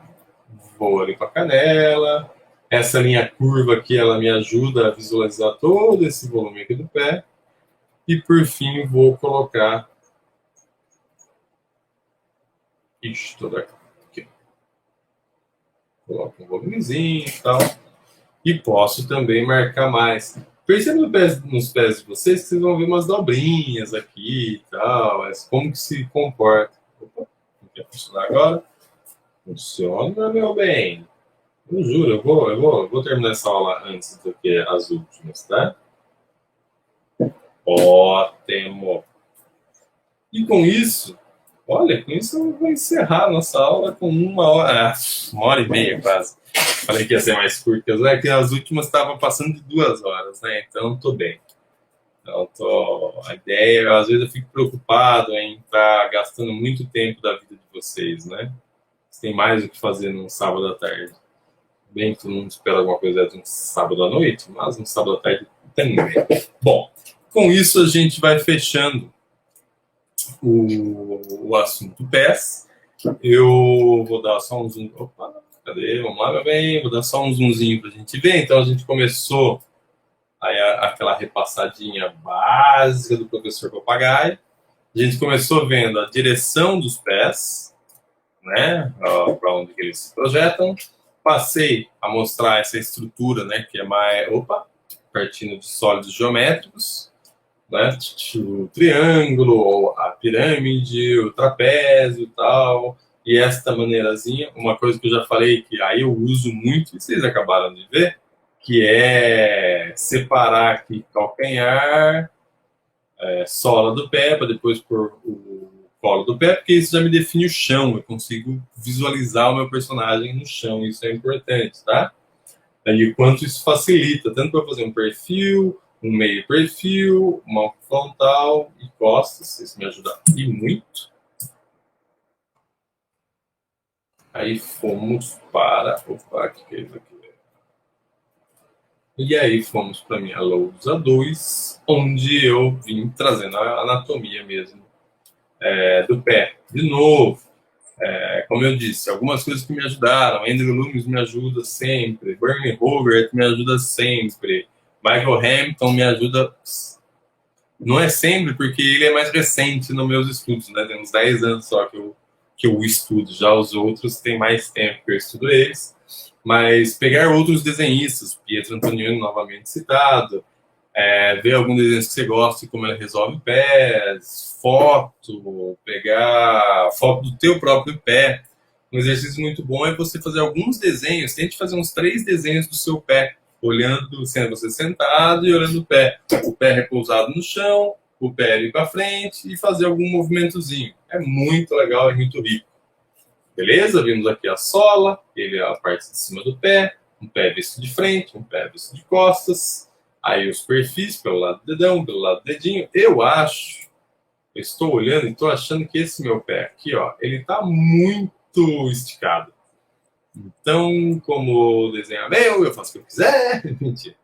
vou ali para a canela. Essa linha curva aqui, ela me ajuda a visualizar todo esse volume aqui do pé. E por fim, vou colocar isto daqui. Coloco um volumezinho e tal. E posso também marcar mais. Perceba nos pés de vocês que vocês vão ver umas dobrinhas aqui e tal. Como que se comporta. Opa, não quer funcionar agora? Funciona, meu bem. Eu juro, eu vou terminar essa aula antes do que as últimas, tá? Ótimo. E com isso, olha, com isso eu vou encerrar a nossa aula com 1 hora e meia quase. Falei que ia ser mais curta, né? Que as últimas estavam passando de 2 horas, né? Então tô bem. Então, a ideia, às vezes eu fico preocupado em estar gastando muito tempo da vida de vocês, né? Vocês têm mais o que fazer num sábado à tarde. Bem que todo mundo espera alguma coisa de um sábado à noite, mas um sábado à tarde também. Bom, com isso a gente vai fechando o assunto pés. Eu vou dar só um zoom. Opa, cadê? Vamos lá, meu bem. Vou dar só um zoomzinho para a gente ver. Então a gente começou aí aquela repassadinha básica do professor Papagaio. A gente começou vendo a direção dos pés, né? Para onde que eles se projetam. Passei a mostrar essa estrutura, né? Que é mais, partindo de sólidos geométricos, né? O triângulo, a pirâmide, o trapézio e tal. E esta maneirazinha, uma coisa que eu já falei que aí eu uso muito, e vocês acabaram de ver, que é separar aqui calcanhar, sola do pé, para depois pôr o colo do pé, porque isso já me define o chão, eu consigo visualizar o meu personagem no chão, isso é importante, tá? E o quanto isso facilita, tanto para fazer um perfil, um meio perfil, uma frontal e costas, isso me ajuda e muito. Aí fomos para... Opa, o que é isso aqui? E aí fomos para a minha lousa 2, onde eu vim trazendo a anatomia mesmo do pé. De novo, como eu disse, algumas coisas que me ajudaram. Andrew Loomis me ajuda sempre. Bernie Hogart me ajuda sempre. Michael Hampton me ajuda... Não é sempre, porque ele é mais recente nos meus estudos, né? Tem uns 10 anos só que eu estudo. Já os outros tem mais tempo que eu estudo eles. Mas pegar outros desenhistas, Pietro Antonioni novamente citado, ver algum desenho que você gosta e como ele resolve pés, pegar foto do teu próprio pé. Um exercício muito bom é você fazer alguns desenhos, tente fazer uns 3 desenhos do seu pé, olhando, sendo você sentado e olhando o pé repousado no chão, o pé ali para frente e fazer algum movimentozinho. É muito legal, é muito rico. Beleza? Vimos aqui a sola, ele é a parte de cima do pé, um pé visto de frente, um pé visto de costas, aí os perfis pelo lado do dedão, pelo lado do dedinho. Eu estou olhando e estou achando que esse meu pé aqui, ó, ele está muito esticado. Então, como o desenho é meu, eu faço o que eu quiser. Mentira.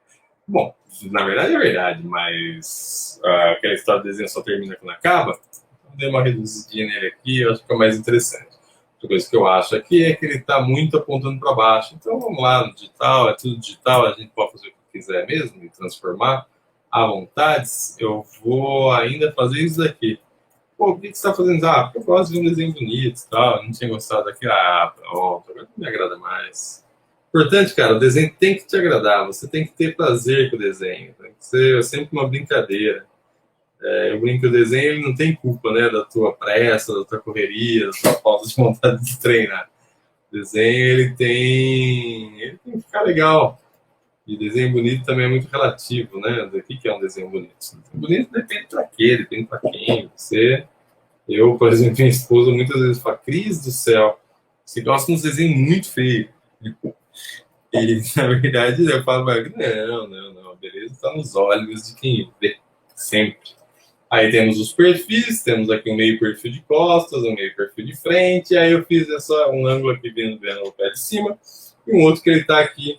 Bom, na verdade é verdade, mas aquela história do desenho só termina quando acaba. Eu dei uma reduzidinha nele aqui, eu acho que é mais interessante. Outra coisa que eu acho aqui é que ele está muito apontando para baixo. Então vamos lá, no digital, é tudo digital, a gente pode fazer o que quiser mesmo e transformar à vontade. Eu vou ainda fazer isso daqui. Pô, por que você está fazendo isso? Porque eu gosto de um desenho bonito e tal. Eu não tinha gostado daqui. Pronto, agora não me agrada mais. Importante, cara, o desenho tem que te agradar. Você tem que ter prazer com o desenho. Tem que ser sempre uma brincadeira. Eu brinco que o desenho ele não tem culpa, né, da tua pressa, da tua correria, da tua falta de vontade de treinar. O desenho ele tem que ficar legal. E desenho bonito também é muito relativo, né? O que é um desenho bonito? Desenho bonito depende pra quê, depende pra quem. Eu, por exemplo, minha esposa muitas vezes fala, Cris do céu, você gosta de um desenho muito feio. E, na verdade, eu falo, não, a beleza está nos olhos de quem vê, sempre. Aí temos os perfis, temos aqui um meio perfil de costas, um meio perfil de frente, aí eu fiz um ângulo aqui vendo o pé de cima, e um outro que ele está aqui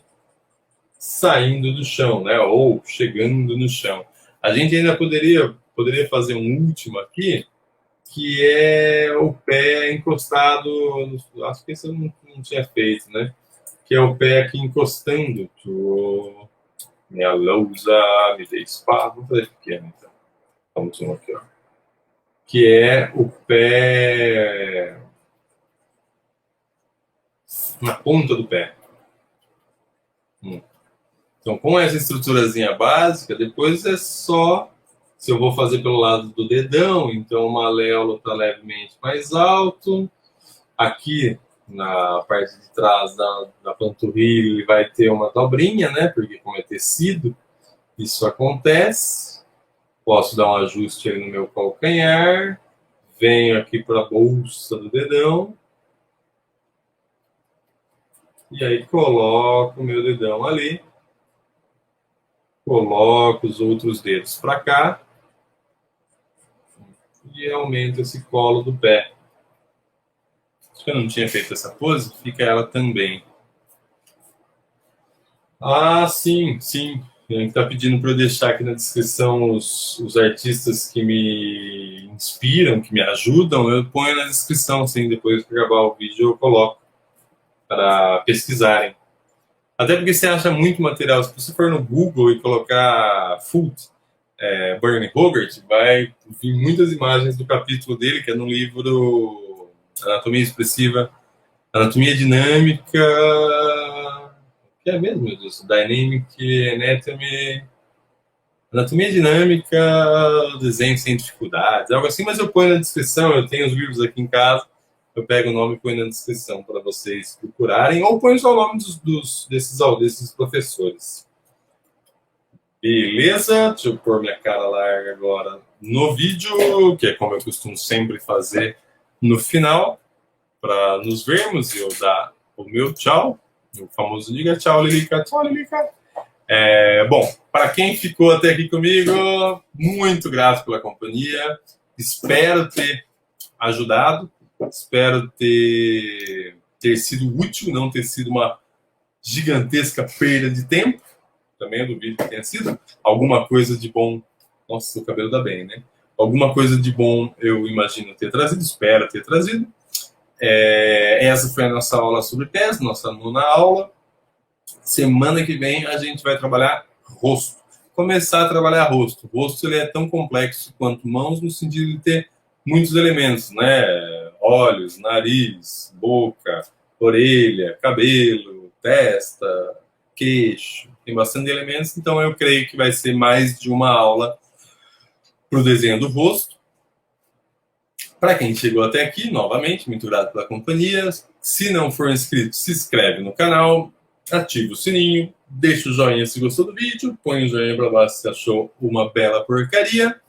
saindo do chão, né? Ou chegando no chão. A gente ainda poderia fazer um último aqui, que é o pé encostado. Acho que isso eu não tinha feito, né? Que é o pé aqui encostando. Minha lousa me dê espaço. Vou fazer pequeno, então. Vamos um aqui, ó. Que é o pé na ponta do pé. Então, com essa estruturazinha básica, depois é só, se eu vou fazer pelo lado do dedão, então o maléolo está levemente mais alto. Aqui, na parte de trás da panturrilha, ele vai ter uma dobrinha, né? Porque como é tecido, isso acontece. Posso dar um ajuste ali no meu calcanhar. Venho aqui para a bolsa do dedão. E aí coloco o meu dedão ali. Coloco os outros dedos para cá e aumento esse colo do pé. Acho que eu não tinha feito essa pose, fica ela também. Sim. A gente está pedindo para eu deixar aqui na descrição os artistas que me inspiram, que me ajudam. Eu ponho na descrição, sim, depois que acabar o vídeo eu coloco para pesquisarem. Até porque você acha muito material. Se você for no Google e colocar Food, Bernie Hogarth, vai vir muitas imagens do capítulo dele, que é no livro Anatomia Expressiva, Anatomia Dinâmica, que é mesmo, meu Deus, Dynamic Anatomy, Anatomia Dinâmica, Desenho Sem Dificuldades, algo assim, mas eu ponho na descrição, eu tenho os livros aqui em casa, eu pego o nome e ponho na descrição para vocês procurarem, ou ponho só o nome desses professores. Beleza? Deixa eu pôr minha cara larga agora no vídeo, que é como eu costumo sempre fazer no final, para nos vermos e eu dar o meu tchau, o famoso diga tchau, Lilica, tchau, Lilica. Bom, para quem ficou até aqui comigo, muito grato pela companhia, espero ter ajudado, espero ter sido útil, não ter sido uma gigantesca perda de tempo. Também eu duvido que tenha sido. Alguma coisa de bom. Nossa, o cabelo dá bem, né? Alguma coisa de bom eu imagino ter trazido, espero ter trazido. Essa foi a nossa aula sobre pés, nossa nona aula. Semana que vem a gente vai trabalhar rosto. Começar a trabalhar rosto. O rosto ele é tão complexo quanto mãos, no sentido de ter muitos elementos, né? Olhos, nariz, boca, orelha, cabelo, testa, queixo. Tem bastante elementos, então eu creio que vai ser mais de uma aula para o desenho do rosto. Para quem chegou até aqui, novamente, muito grato pela companhia. Se não for inscrito, se inscreve no canal, ativa o sininho, deixa o joinha se gostou do vídeo, põe o joinha para baixo se achou uma bela porcaria.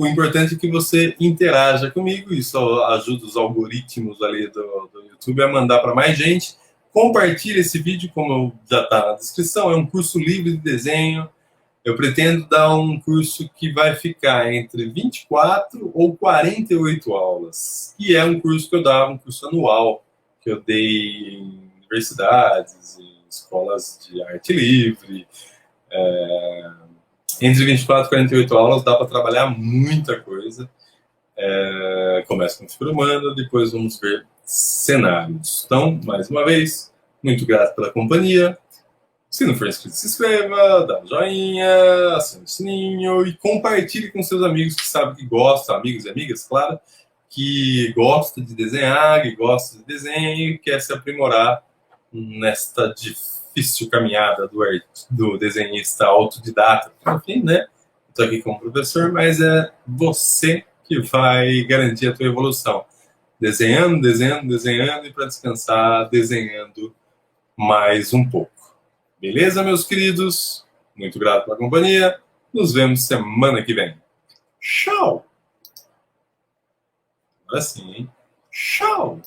O importante é que você interaja comigo, isso ajuda os algoritmos ali do YouTube a mandar para mais gente. Compartilhe esse vídeo, como já está na descrição, é um curso livre de desenho. Eu pretendo dar um curso que vai ficar entre 24 ou 48 aulas. E é um curso que eu dava, um curso anual, que eu dei em universidades, em escolas de arte livre. Entre 24 e 48 aulas dá para trabalhar muita coisa. Começa com figura humana, depois vamos ver cenários. Então, mais uma vez, muito grato pela companhia. Se não for inscrito, se inscreva, dá um joinha, assine o sininho e compartilhe com seus amigos que sabem que gostam, amigos e amigas, claro, que gostam de desenhar, que gostam de desenho e quer se aprimorar nesta difícil caminhada do desenhista autodidata. Enfim, né? Estou aqui como professor, mas é você que vai garantir a tua evolução. Desenhando, desenhando, desenhando e para descansar, desenhando mais um pouco. Beleza, meus queridos? Muito grato pela companhia. Nos vemos semana que vem. Tchau! Agora sim, hein? Tchau!